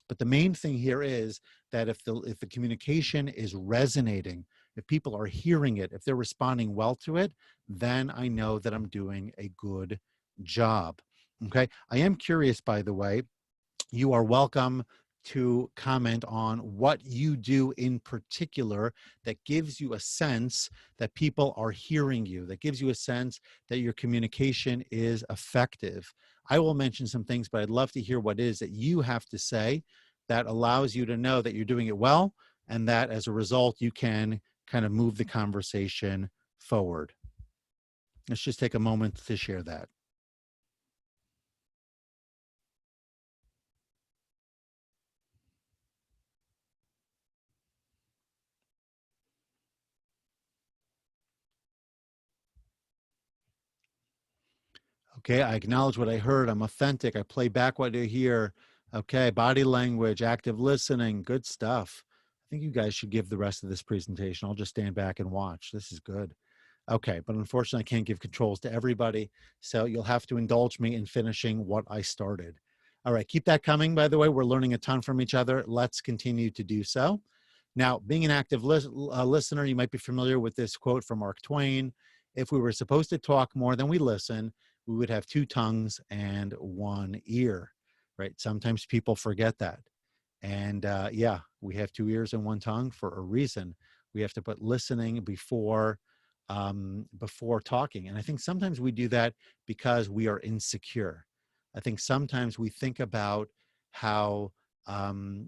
but the main thing here is that if the communication is resonating, if people are hearing it, if they're responding well to it, then I know that I'm doing a good job. Okay. I am curious, by the way, you are welcome to comment on what you do in particular that gives you a sense that people are hearing you, that gives you a sense that your communication is effective. I will mention some things, but I'd love to hear what it is that you have to say that allows you to know that you're doing it well, and that as a result, you can kind of move the conversation forward. Let's just take a moment to share that. Okay, I acknowledge what I heard. I'm authentic. I play back what I hear. Okay, body language, active listening, good stuff. I think you guys should give the rest of this presentation. I'll just stand back and watch. This is good. Okay, but unfortunately, I can't give controls to everybody, so you'll have to indulge me in finishing what I started. All right, keep that coming, by the way. We're learning a ton from each other. Let's continue to do so. Now, being an active listener, you might be familiar with this quote from Mark Twain. If we were supposed to talk more than we listen, we would have 2 tongues and 1 ear, right? Sometimes people forget that. And yeah, We have two ears and one tongue for a reason. We have to put listening before talking. And I think sometimes we do that because we are insecure. I think sometimes we think about how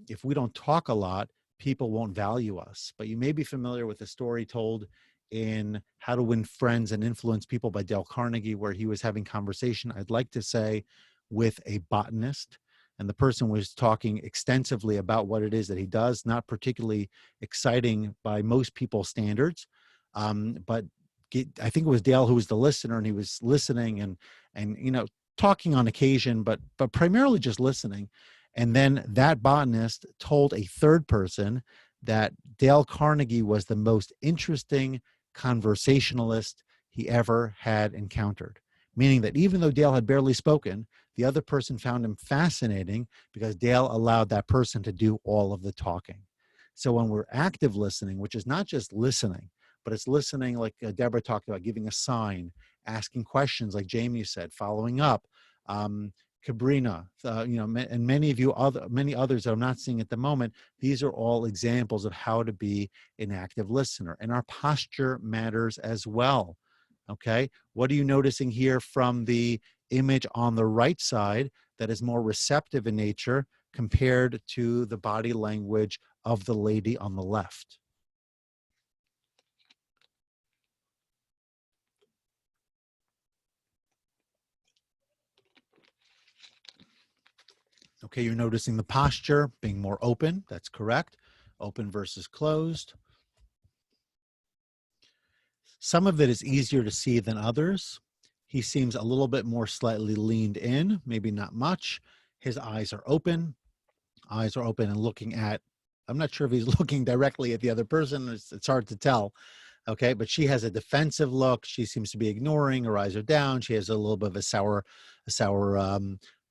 if we don't talk a lot, people won't value us. But you may be familiar with the story told in How to Win Friends and Influence People by Dale Carnegie, where he was having conversation, I'd like to say, with a botanist. And the person was talking extensively about what it is that he does, not particularly exciting by most people's standards. But I think it was Dale who was the listener, and he was listening and talking on occasion, but primarily just listening. And then that botanist told a third person that Dale Carnegie was the most interesting conversationalist he ever had encountered. Meaning that even though Dale had barely spoken, the other person found him fascinating because Dale allowed that person to do all of the talking. So when we're active listening, which is not just listening, but it's listening like Deborah talked about, giving a sign, asking questions like Jamie said, following up, Cabrina, and many others that I'm not seeing at the moment. These are all examples of how to be an active listener. And our posture matters as well. Okay, what are you noticing here from the image on the right side that is more receptive in nature compared to the body language of the lady on the left? Okay, you're noticing the posture being more open. That's correct. Open versus closed. Some of it is easier to see than others. He seems a little bit more slightly leaned in, maybe not much. His eyes are open. Eyes are open and looking at, I'm not sure if he's looking directly at the other person. It's hard to tell. Okay, but she has a defensive look. She seems to be ignoring. Her eyes are down. She has a little bit of a sour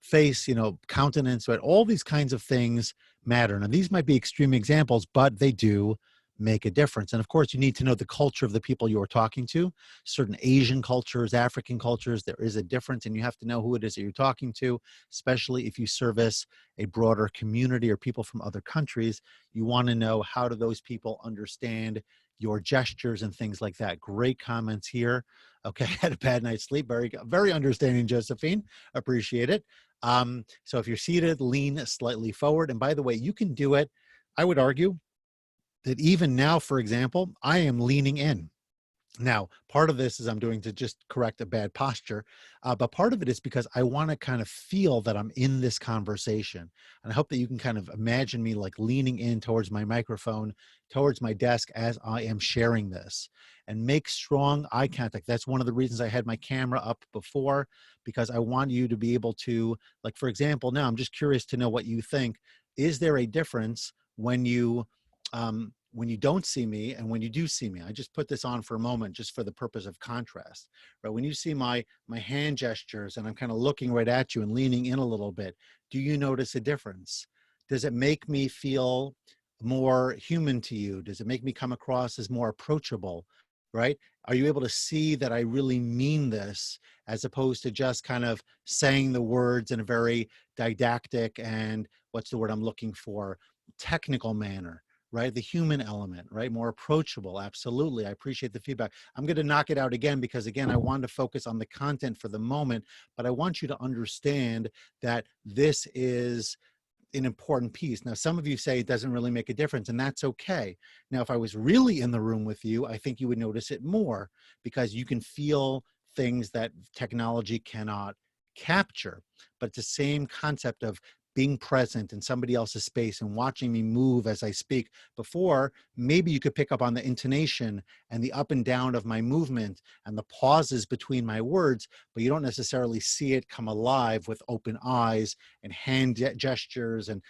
face, countenance. Right, all these kinds of things matter. Now, these might be extreme examples, but they do make a difference. And of course, you need to know the culture of the people you are talking to. Certain Asian cultures, African cultures, there is a difference, and you have to know who it is that you're talking to, especially if you service a broader community or people from other countries. You want to know, how do those people understand your gestures and things like that. Great comments here. Okay, had a bad night's sleep. Very, very understanding, Josephine. Appreciate it. So if you're seated, lean slightly forward. And by the way, you can do it. I would argue that even now, for example, I am leaning in. Now, part of this is I'm doing to just correct a bad posture, but part of it is because I want to kind of feel that I'm in this conversation. And I hope that you can kind of imagine me like leaning in towards my microphone, towards my desk as I am sharing this, and make strong eye contact. That's one of the reasons I had my camera up before, because I want you to be able to, like, for example, now I'm just curious to know what you think. Is there a difference when you don't see me and when you do see me? I just put this on for a moment just for the purpose of contrast, right? When you see my hand gestures and I'm kind of looking right at you and leaning in a little bit, do you notice a difference? Does it make me feel more human to you? Does it make me come across as more approachable, right? Are you able to see that I really mean this, as opposed to just kind of saying the words in a very didactic and, what's the word I'm looking for, technical manner? Right? The human element, right? More approachable. Absolutely. I appreciate the feedback. I'm going to knock it out again because, again, I want to focus on the content for the moment, but I want you to understand that this is an important piece. Now, some of you say it doesn't really make a difference, and that's okay. Now, if I was really in the room with you, I think you would notice it more, because you can feel things that technology cannot capture. But it's the same concept of being present in somebody else's space and watching me move as I speak. Before, maybe you could pick up on the intonation and the up and down of my movement and the pauses between my words, but you don't necessarily see it come alive with open eyes and hand gestures and,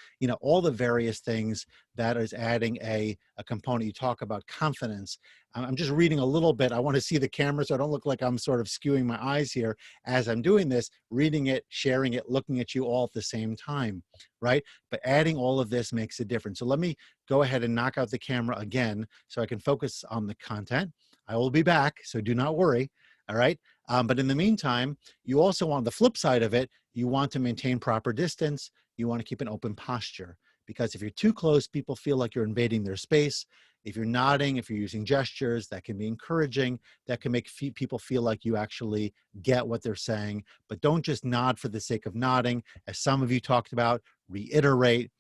all the various things that is adding a component. You talk about confidence. I'm just reading a little bit. I want to see the camera so I don't look like I'm sort of skewing my eyes here as I'm doing this, reading it, sharing it, looking at you all at the same time, right? But adding all of this makes a difference. So let me go ahead and knock out the camera again so I can focus on the content. I will be back, so do not worry, all right? But in the meantime, you also want the flip side of it. You want to maintain proper distance. You want to keep an open posture, because if you're too close, people feel like you're invading their space. If you're nodding, if you're using gestures, that can be encouraging. That can make people feel like you actually get what they're saying. But don't just nod for the sake of nodding. As some of you talked about, reiterate,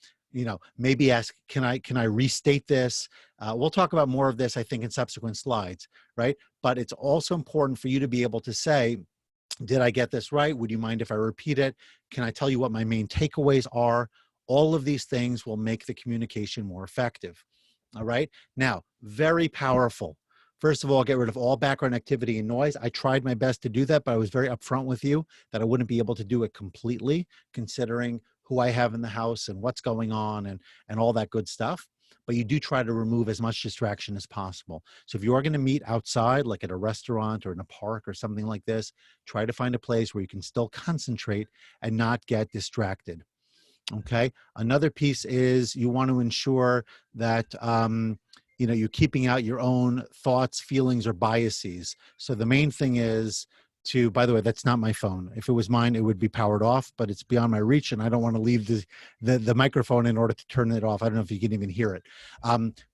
maybe ask, can I restate this? We'll talk about more of this, I think, in subsequent slides, right? But it's also important for you to be able to say, did I get this right? Would you mind if I repeat it? Can I tell you what my main takeaways are? All of these things will make the communication more effective. All right. Now, very powerful. First of all, get rid of all background activity and noise. I tried my best to do that, but I was very upfront with you that I wouldn't be able to do it completely, considering who I have in the house and what's going on and all that good stuff. But you do try to remove as much distraction as possible. So if you are going to meet outside, like at a restaurant or in a park or something like this, try to find a place where you can still concentrate and not get distracted. Okay. Another piece is you want to ensure that, you're keeping out your own thoughts, feelings, or biases. So the main thing is by the way, that's not my phone. If it was mine, it would be powered off, but it's beyond my reach and I don't want to leave the microphone in order to turn it off. I don't know if you can even hear it.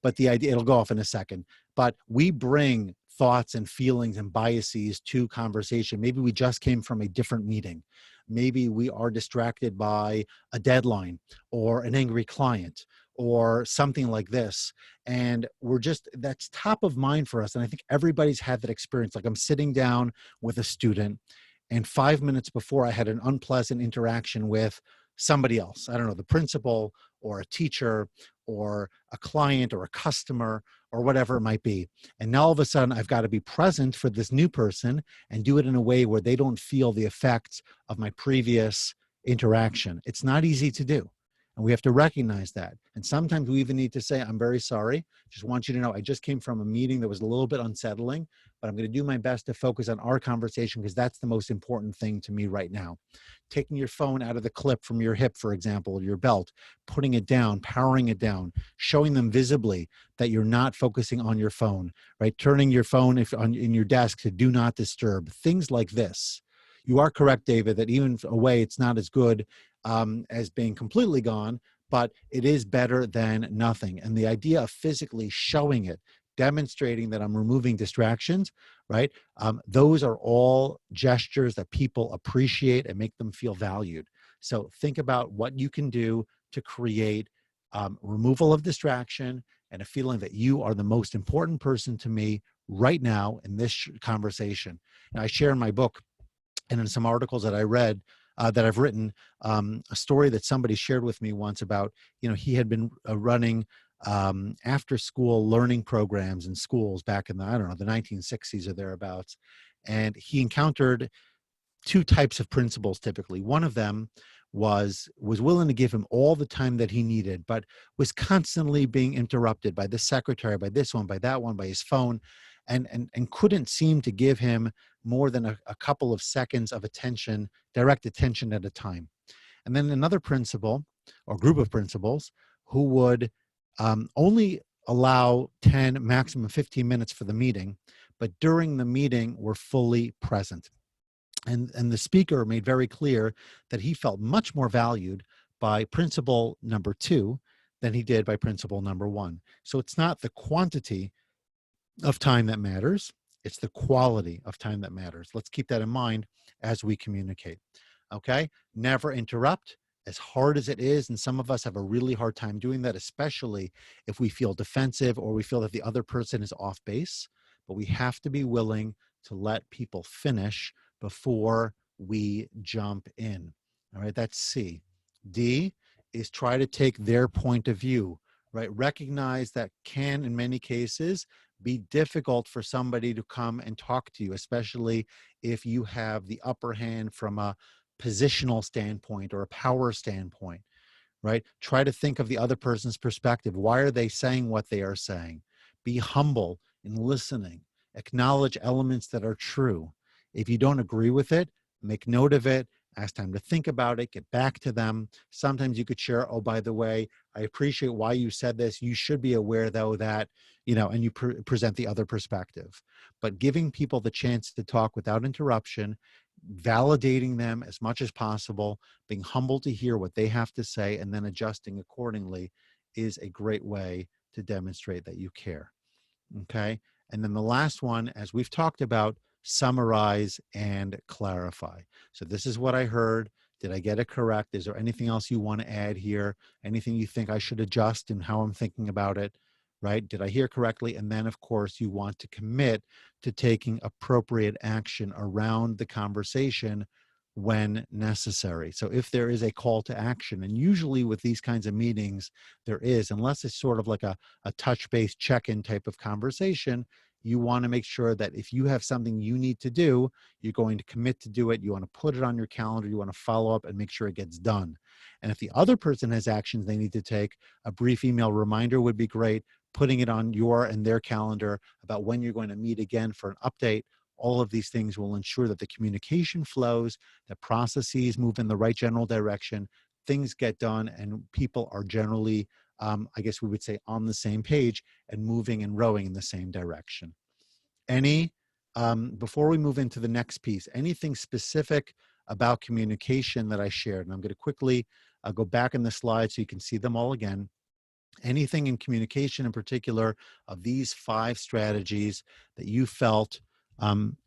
But the idea, it'll go off in a second, but we bring thoughts and feelings and biases to conversation. Maybe we just came from a different meeting. Maybe we are distracted by a deadline or an angry client or something like this. And that's top of mind for us. And I think everybody's had that experience. Like I'm sitting down with a student and 5 minutes before I had an unpleasant interaction with somebody else. I don't know, the principal or a teacher or a client or a customer or whatever it might be. And now all of a sudden I've got to be present for this new person and do it in a way where they don't feel the effects of my previous interaction. It's not easy to do. And we have to recognize that. And sometimes we even need to say, I'm very sorry. Just want you to know, I just came from a meeting that was a little bit unsettling, but I'm going to do my best to focus on our conversation because that's the most important thing to me right now. Taking your phone out of the clip from your hip, for example, or your belt, putting it down, powering it down, showing them visibly that you're not focusing on your phone, right? Turning your phone in your desk to do not disturb, things like this. You are correct, David, that even away, it's not as good as being completely gone, but it is better than nothing. And the idea of physically showing it, demonstrating that I'm removing distractions, right? Those are all gestures that people appreciate and make them feel valued. So think about what you can do to create removal of distraction and a feeling that you are the most important person to me right now in this conversation. And I share in my book and in some articles that I read, that I've written, a story that somebody shared with me once about, he had been running after school learning programs in schools back in the 1960s or thereabouts. And he encountered two types of principals typically. One of them was willing to give him all the time that he needed, but was constantly being interrupted by this secretary, by this one, by that one, by his phone, and couldn't seem to give him more than a couple of seconds of attention, direct attention at a time. And then another principal or group of principals who would only allow 10, maximum 15 minutes for the meeting, but during the meeting were fully present. And the speaker made very clear that he felt much more valued by principal number 2 than he did by principal number 1. So it's not the quantity of time that matters, it's the quality of time that matters. Let's keep that in mind as we communicate. Okay? Never interrupt. As hard as it is, and some of us have a really hard time doing that, especially if we feel defensive or we feel that the other person is off base, but we have to be willing to let people finish before we jump in. All right, that's C. D is try to take their point of view, right? Recognize that can, in many cases, be difficult for somebody to come and talk to you, especially if you have the upper hand from a positional standpoint or a power standpoint, right? Try to think of the other person's perspective. Why are they saying what they are saying? Be humble in listening. Acknowledge elements that are true. If you don't agree with it, make note of it, ask time to think about it, get back to them. Sometimes you could share, oh, by the way, I appreciate why you said this. You should be aware, though, that, and you present the other perspective. But giving people the chance to talk without interruption, validating them as much as possible, being humble to hear what they have to say, and then adjusting accordingly is a great way to demonstrate that you care. Okay. And then the last one, as we've talked about, summarize and clarify. So this is what I heard. Did I get it correct? Is there anything else you want to add here? Anything you think I should adjust in how I'm thinking about it? Right? Did I hear correctly? And then, of course, you want to commit to taking appropriate action around the conversation when necessary. So if there is a call to action, and usually with these kinds of meetings, there is, unless it's sort of like a touch-based check-in type of conversation, you want to make sure that if you have something you need to do, you're going to commit to do it. You want to put it on your calendar. You want to follow up and make sure it gets done. And if the other person has actions they need to take, a brief email reminder would be great. Putting it on your and their calendar about when you're going to meet again for an update. All of these things will ensure that the communication flows, that processes move in the right general direction, things get done, and people are generally, I guess we would say, on the same page and moving and rowing in the same direction. Before we move into the next piece, anything specific about communication that I shared? And I'm going to quickly go back in the slides so you can see them all again. Anything in communication in particular of these 5 strategies that you felt,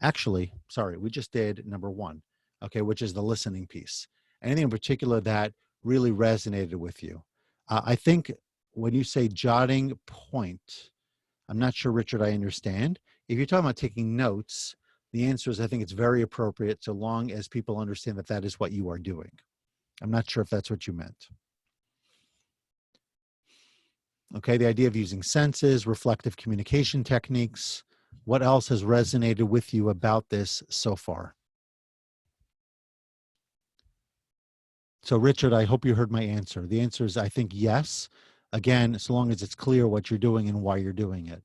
actually, sorry, we just did number 1, okay, which is the listening piece. Anything in particular that really resonated with you? I think when you say jotting point, I'm not sure, Richard, I understand. If you're talking about taking notes, the answer is I think it's very appropriate so long as people understand that that is what you are doing. I'm not sure if that's what you meant. Okay, the idea of using senses, reflective communication techniques. What else has resonated with you about this so far? So Richard, I hope you heard my answer. The answer is, I think, yes. Again, so long as it's clear what you're doing and why you're doing it.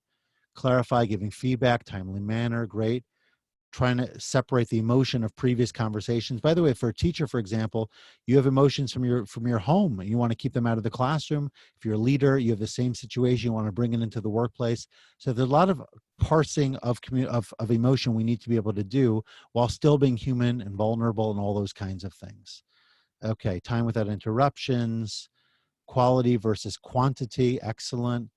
Clarify, giving feedback, timely manner, great. Trying to separate the emotion of previous conversations. By the way, for a teacher, for example, you have emotions from your home and you want to keep them out of the classroom. If you're a leader, you have the same situation, you want to bring it into the workplace. So there's a lot of parsing of emotion we need to be able to do while still being human and vulnerable and all those kinds of things. Okay, time without interruptions, quality versus quantity, excellent.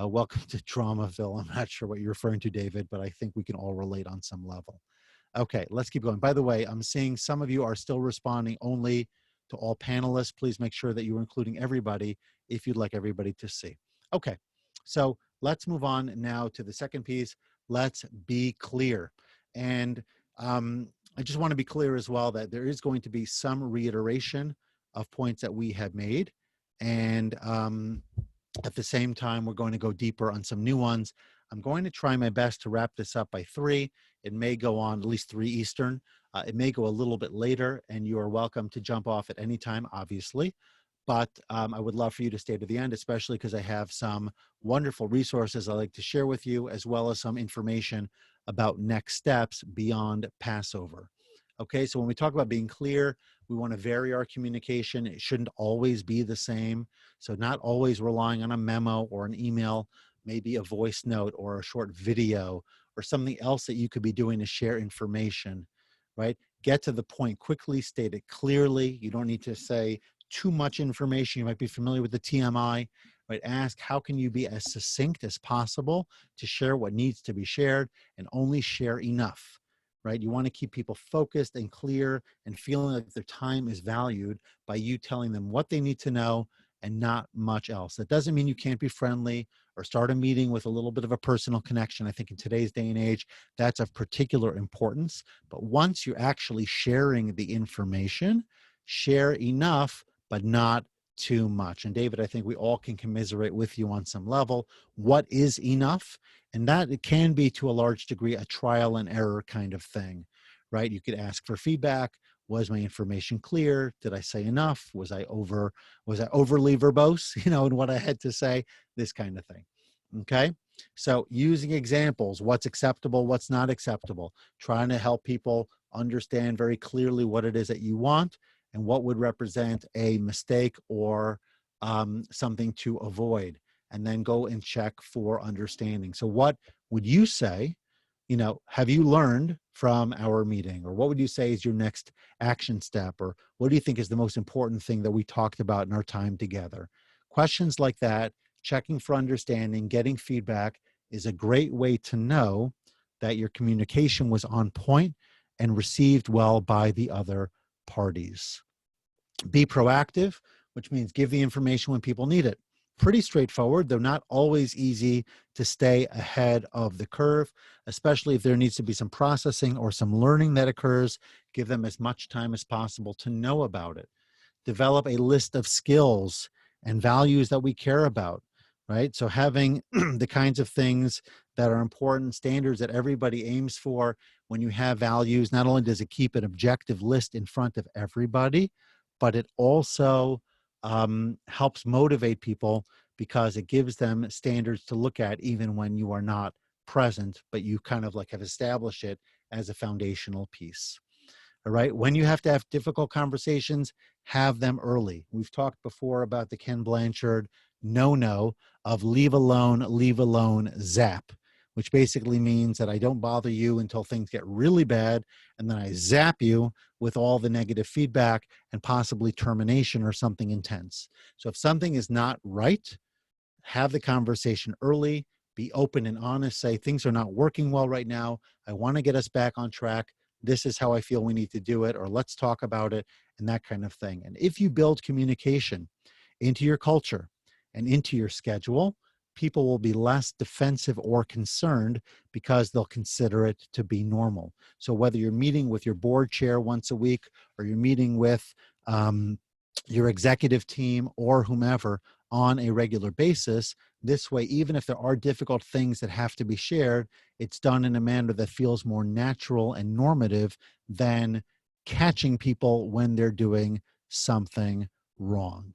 Welcome to Dramaville. I'm not sure what you're referring to, David, but I think we can all relate on some level. Okay, let's keep going. By the way, I'm seeing some of you are still responding only to all panelists. Please make sure that you're including everybody if you'd like everybody to see. Okay, so let's move on now to the second piece. Let's be clear. And I just want to be clear as well that there is going to be some reiteration of points that we have made. And at the same time, we're going to go deeper on some new ones. I'm going to try my best to wrap this up by 3. It may go on at least 3 Eastern. It may go a little bit later, and you are welcome to jump off at any time, obviously. But I would love for you to stay to the end, especially because I have some wonderful resources I'd like to share with you, as well as some information about next steps beyond Passover. Okay, so when we talk about being clear, we want to vary our communication. It shouldn't always be the same. So not always relying on a memo or an email, maybe a voice note or a short video or something else that you could be doing to share information, right? Get to the point quickly, state it clearly. You don't need to say too much information. You might be familiar with the TMI, right? Ask, how can you be as succinct as possible to share what needs to be shared and only share enough? Right? You want to keep people focused and clear and feeling like their time is valued by you telling them what they need to know and not much else. That doesn't mean you can't be friendly or start a meeting with a little bit of a personal connection. I think in today's day and age, that's of particular importance. But once you're actually sharing the information, share enough, but not too much. And David, I think we all can commiserate with you on some level. What is enough? And that it can be, to a large degree, a trial and error kind of thing, right? You could ask for feedback. Was my information clear? Did I say enough? Was I overly verbose, in what I had to say? This kind of thing. Okay. So using examples, what's acceptable, what's not acceptable, trying to help people understand very clearly what it is that you want and what would represent a mistake or something to avoid, and then go and check for understanding. So what would you say, have you learned from our meeting? Or what would you say is your next action step? Or what do you think is the most important thing that we talked about in our time together? Questions like that, checking for understanding, getting feedback is a great way to know that your communication was on point and received well by the other parties. Be proactive, which means give the information when people need it. Pretty straightforward, though not always easy to stay ahead of the curve, especially if there needs to be some processing or some learning that occurs. Give them as much time as possible to know about it. Develop a list of skills and values that we care about, right? So having the kinds of things that are important, standards that everybody aims for. When you have values, not only does it keep an objective list in front of everybody, but it also helps motivate people because it gives them standards to look at even when you are not present, but you kind of like have established it as a foundational piece. All right. When you have to have difficult conversations, have them early. We've talked before about the Ken Blanchard no of leave alone, zap, which basically means that I don't bother you until things get really bad. And then I zap you with all the negative feedback and possibly termination or something intense. So if something is not right, have the conversation early, be open and honest, say things are not working well right now. I want to get us back on track. This is how I feel we need to do it, or let's talk about it, and that kind of thing. And if you build communication into your culture and into your schedule, people will be less defensive or concerned because they'll consider it to be normal. So whether you're meeting with your board chair once a week or you're meeting with your executive team or whomever on a regular basis, this way, even if there are difficult things that have to be shared, it's done in a manner that feels more natural and normative than catching people when they're doing something wrong.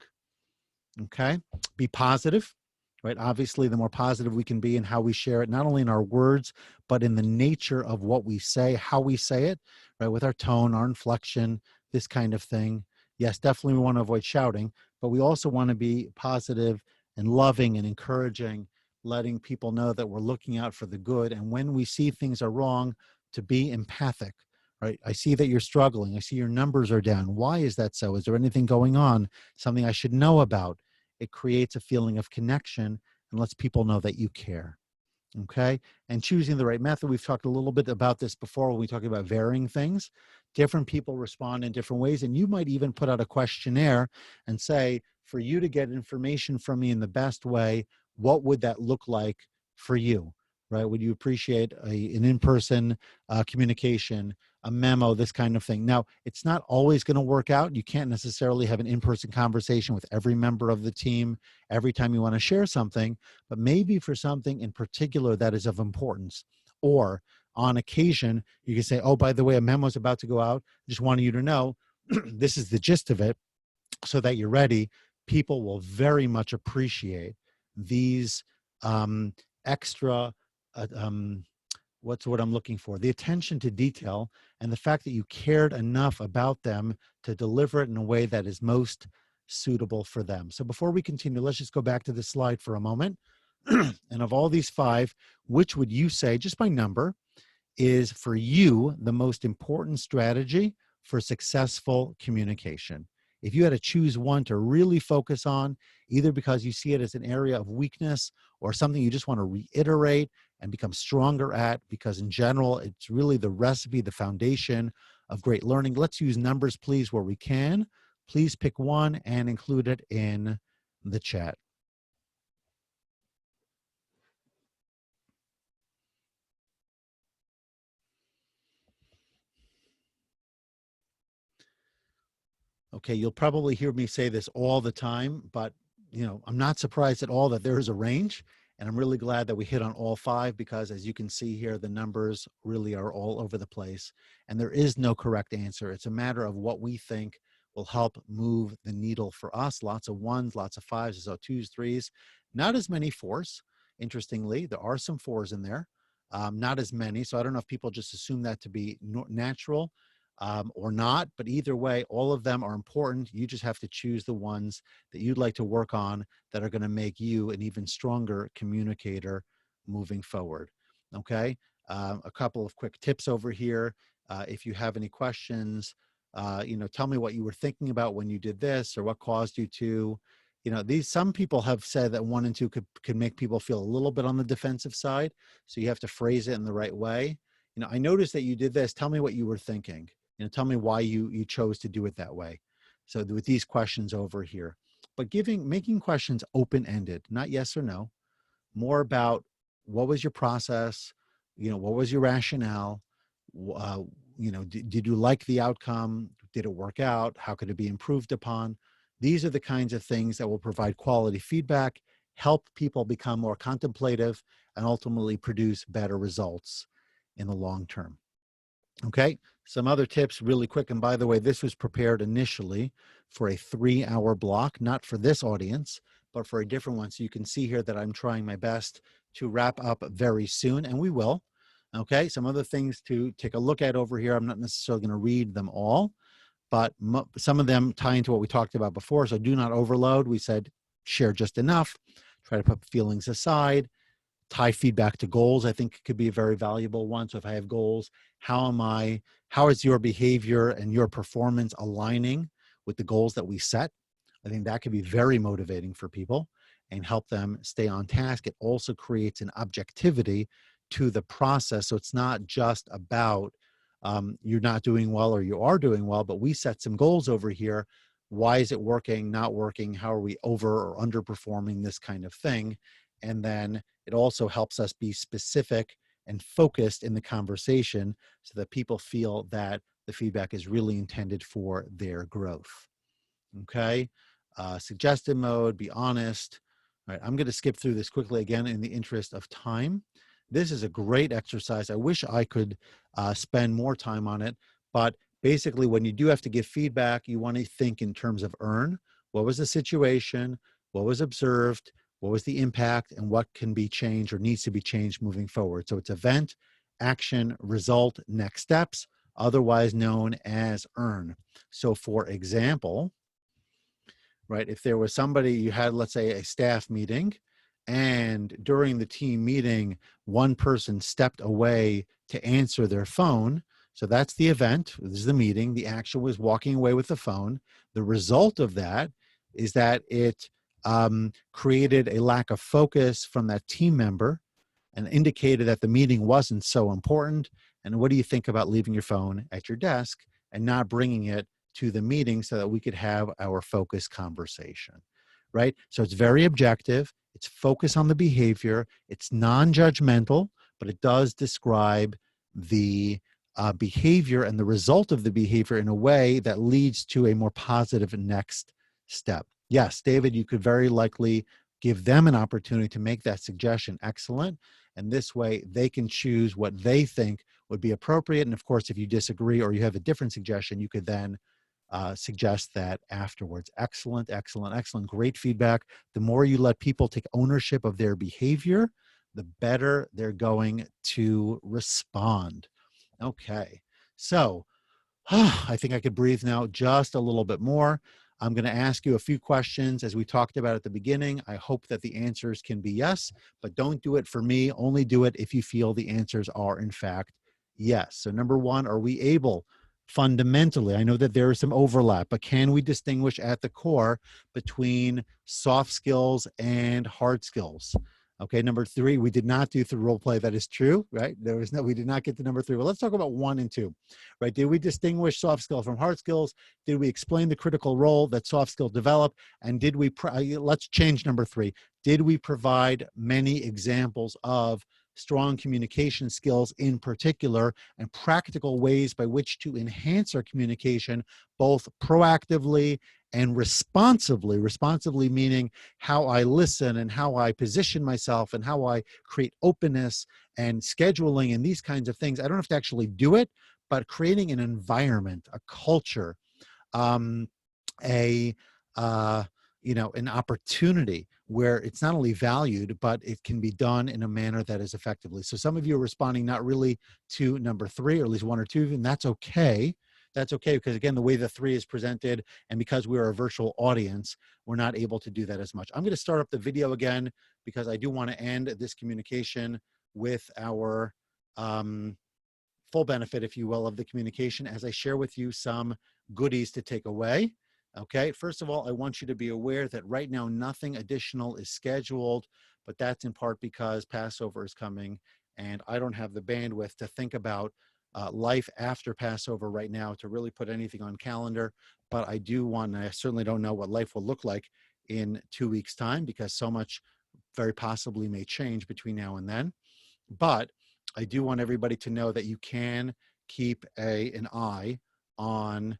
Okay? Be positive, right? Obviously, the more positive we can be in how we share it, not only in our words, but in the nature of what we say, how we say it, right? With our tone, our inflection, this kind of thing. Yes, definitely we want to avoid shouting, but we also want to be positive and loving and encouraging, letting people know that we're looking out for the good. And when we see things are wrong, to be empathic, right? I see that you're struggling. I see your numbers are down. Why is that so? Is there anything going on? Something I should know about? It creates a feeling of connection and lets people know that you care. Okay. And choosing the right method. We've talked a little bit about this before when we talk about varying things. Different people respond in different ways. And you might even put out a questionnaire and say, for you to get information from me in the best way, what would that look like for you? Right? Would you appreciate an in-person communication, a memo, this kind of thing? Now, it's not always going to work out. You can't necessarily have an in-person conversation with every member of the team every time you want to share something, but maybe for something in particular that is of importance. Or on occasion, you can say, oh, by the way, a memo is about to go out. I just wanted you to know this is the gist of it so that you're ready. People will very much appreciate these extra what's what I'm looking for, the attention to detail and the fact that you cared enough about them to deliver it in a way that is most suitable for them. So before we continue, let's just go back to this slide for a moment. And of all these five, which would you say, just by number, is for you the most important strategy for successful communication? If you had to choose one to really focus on, either because you see it as an area of weakness or something you just want to reiterate and become stronger at, because in general, it's really the recipe, the foundation of great learning. Let's use numbers, please, where we can. Please pick one and include it in the chat. Okay, you'll probably hear me say this all the time, but I'm not surprised at all that there is a range, and I'm really glad that we hit on all five because, as you can see here, the numbers really are all over the place, and there is no correct answer. It's a matter of what we think will help move the needle for us. Lots of ones, lots of fives, so twos, threes, not as many fours. Interestingly, there are some fours in there, not as many. So I don't know if people just assume that to be natural or not, but either way, all of them are important. You just have to choose the ones that you'd like to work on that are going to make you an even stronger communicator moving forward. Okay. A couple of quick tips over here. If you have any questions, tell me what you were thinking about when you did this, or what caused you to. Some people have said that 1 and 2 could make people feel a little bit on the defensive side. So you have to phrase it in the right way. I noticed that you did this. Tell me what you were thinking. Tell me why you chose to do it that way. So with these questions over here, but making questions open-ended, not yes or no, more about what was your process, what was your rationale, uh, did you like the outcome, did it work out, how could it be improved upon. These are the kinds of things that will provide quality feedback, help people become more contemplative, and ultimately produce better results in the long term. Okay, some other tips really quick. And by the way, this was prepared initially for a 3-hour block, not for this audience, but for a different one. So you can see here that I'm trying my best to wrap up very soon, and we will. Okay, some other things to take a look at over here. I'm not necessarily going to read them all, but some of them tie into what we talked about before. So do not overload. We said share just enough, try to put feelings aside, tie feedback to goals. I think could be a very valuable one. So if I have goals, how is your behavior and your performance aligning with the goals that we set? I think that could be very motivating for people and help them stay on task. It also creates an objectivity to the process. So it's not just about you're not doing well or you are doing well, but we set some goals over here. Why is it working, not working? How are we over or underperforming, this kind of thing? And then it also helps us be specific and focused in the conversation so that people feel that the feedback is really intended for their growth. Okay. Suggestive mode, be honest. All right, I'm going to skip through this quickly again in the interest of time. This is a great exercise. I wish I could spend more time on it, but basically when you do have to give feedback, you want to think in terms of earn. What was the situation? What was observed? What was the impact, and what can be changed or needs to be changed moving forward? So it's event, action, result, next steps, otherwise known as earn. So for example, right, if there was somebody, you had, let's say, a staff meeting, and during the team meeting, one person stepped away to answer their phone. So that's the event. This is the meeting. The action was walking away with the phone. The result of that is that it created a lack of focus from that team member and indicated that the meeting wasn't so important. And what do you think about leaving your phone at your desk and not bringing it to the meeting so that we could have our focused conversation, right? So it's very objective. It's focused on the behavior. It's non-judgmental, but it does describe the behavior and the result of the behavior in a way that leads to a more positive next step. Yes, David, you could very likely give them an opportunity to make that suggestion. Excellent. And this way they can choose what they think would be appropriate. And of course, if you disagree or you have a different suggestion, you could then suggest that afterwards. Excellent, excellent, excellent. Great feedback. The more you let people take ownership of their behavior, the better they're going to respond. Okay. So I think I could breathe now just a little bit more. I'm going to ask you a few questions as we talked about at the beginning. I hope that the answers can be yes, but don't do it for me. Only do it if you feel the answers are in fact yes. So number one, are we able fundamentally, I know that there is some overlap, but can we distinguish at the core between soft skills and hard skills? Okay, number three, we did not do the role play. That is true, right? We did not get to number three. Well, let's talk about 1 and 2, right? Did we distinguish soft skills from hard skills? Did we explain the critical role that soft skills develop? And did we, let's change number 3. Did we provide many examples of strong communication skills in particular and practical ways by which to enhance our communication, both proactively and responsively? Responsively meaning how I listen and how I position myself and how I create openness and scheduling and these kinds of things. I don't have to actually do it, but creating an environment, a culture, um, an opportunity where it's not only valued, but it can be done in a manner that is effectively. So some of you are responding not really to number 3, or at least 1 or 2, and that's okay. That's okay, because again, the way the 3 is presented and because we're a virtual audience, we're not able to do that as much. I'm going to start up the video again because I do want to end this communication with our um, full benefit, if you will, of the communication as I share with you some goodies to take away. Okay, first of all, I want you to be aware that right now nothing additional is scheduled, but that's in part because Passover is coming and I don't have the bandwidth to think about life after Passover right now to really put anything on calendar. But I do want, and I certainly don't know what life will look like in 2 weeks' time because so much very possibly may change between now and then. But I do want everybody to know that you can keep an eye on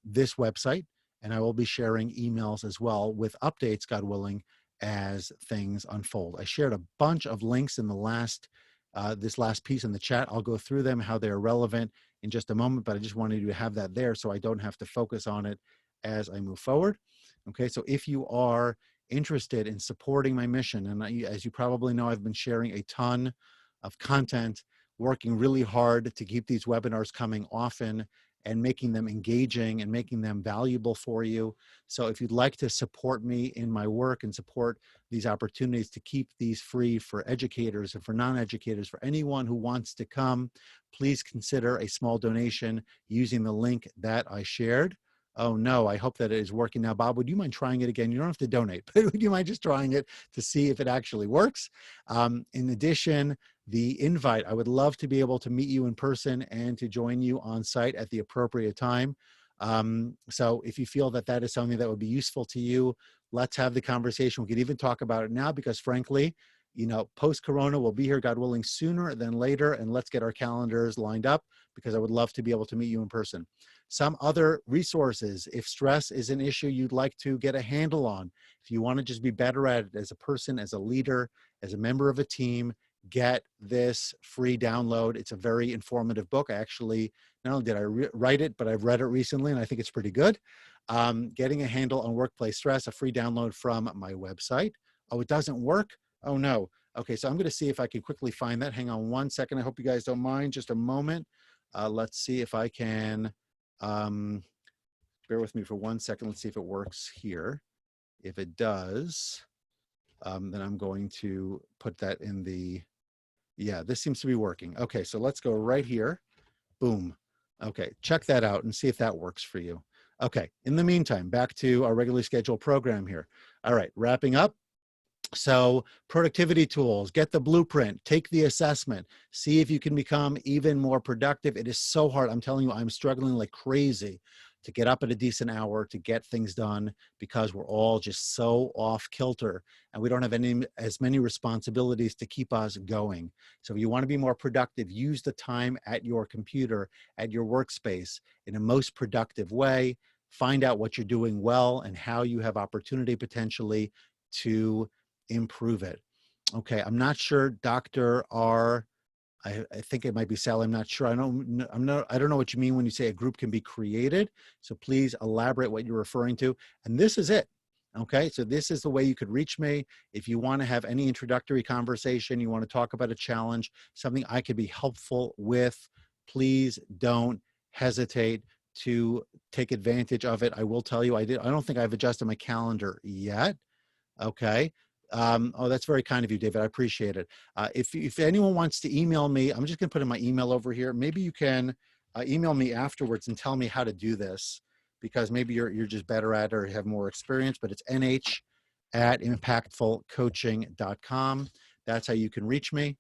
this website, and I will be sharing emails as well with updates, God willing, as things unfold. I shared a bunch of links in the this last piece in the chat. I'll go through them, how they're relevant in just a moment, but I just wanted you to have that there so I don't have to focus on it as I move forward. Okay, so if you are interested in supporting my mission, and as you probably know, I've been sharing a ton of content, working really hard to keep these webinars coming often and making them engaging and making them valuable for you. So if you'd like to support me in my work and support these opportunities to keep these free for educators and for non-educators, for anyone who wants to come, please consider a small donation using the link that I shared. Oh no, I hope that it is working now. Bob, would you mind trying it again? You don't have to donate, but would you mind just trying it to see if it actually works? In addition, the invite, I would love to be able to meet you in person and to join you on site at the appropriate time. So if you feel that that is something that would be useful to you, let's have the conversation. We could even talk about it now because frankly, you know, post-corona, we'll be here, God willing, sooner than later, and let's get our calendars lined up because I would love to be able to meet you in person. Some other resources, if stress is an issue you'd like to get a handle on, if you want to just be better at it as a person, as a leader, as a member of a team, get this free download. It's a very informative book. I actually, not only did I write it, but I've read it recently and I think it's pretty good. Getting a handle on workplace stress, a free download from my website. Oh, it doesn't work? Oh no. Okay, so I'm going to see if I can quickly find that. Hang on one second. I hope you guys don't mind. Just a moment. Let's see if I can, bear with me for 1 second. Let's see if it works here. If it does, then I'm going to put that in the, yeah, this seems to be working. Okay, so let's go right here. Boom. Okay, check that out and see if that works for you. Okay, in the meantime, back to our regularly scheduled program here. All right, wrapping up. So productivity tools, get the blueprint, take the assessment, see if you can become even more productive. It is so hard. I'm telling you, I'm struggling like crazy to get up at a decent hour, to get things done because we're all just so off kilter and we don't have as many responsibilities to keep us going. So if you want to be more productive, use the time at your computer, at your workspace in a most productive way. Find out what you're doing well and how you have opportunity potentially to improve it. Okay, I'm not sure, Dr. R. I think it might be Sally. I'm not sure. I don't know what you mean when you say a group can be created. So please elaborate what you're referring to. And this is it. Okay, so this is the way you could reach me. If you want to have any introductory conversation, you want to talk about a challenge, something I could be helpful with, please don't hesitate to take advantage of it. I will tell you, I don't think I've adjusted my calendar yet. Okay. Oh, that's very kind of you, David. I appreciate it. If anyone wants to email me, I'm just going to put in my email over here. Maybe you can email me afterwards and tell me how to do this because maybe you're just better at it or have more experience, but it's nh@impactfulcoaching.com. That's how you can reach me.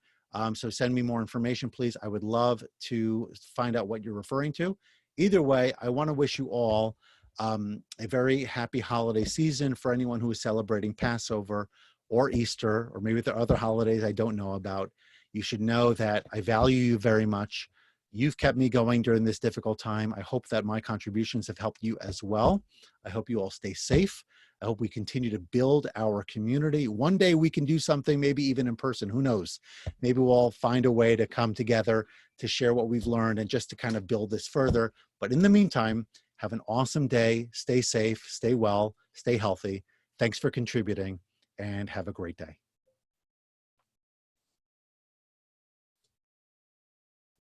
So send me more information, please. I would love to find out what you're referring to. Either way, I want to wish you all a very happy holiday season for anyone who is celebrating Passover or Easter, or maybe there are other holidays I don't know about. You should know that I value you very much. You've kept me going during this difficult time. I hope that my contributions have helped you as well. I hope you all stay safe. I hope we continue to build our community. One day we can do something, maybe even in person, who knows? Maybe we'll all find a way to come together to share what we've learned and just to kind of build this further. But in the meantime, have an awesome day. Stay safe, stay well, stay healthy. Thanks for contributing and have a great day.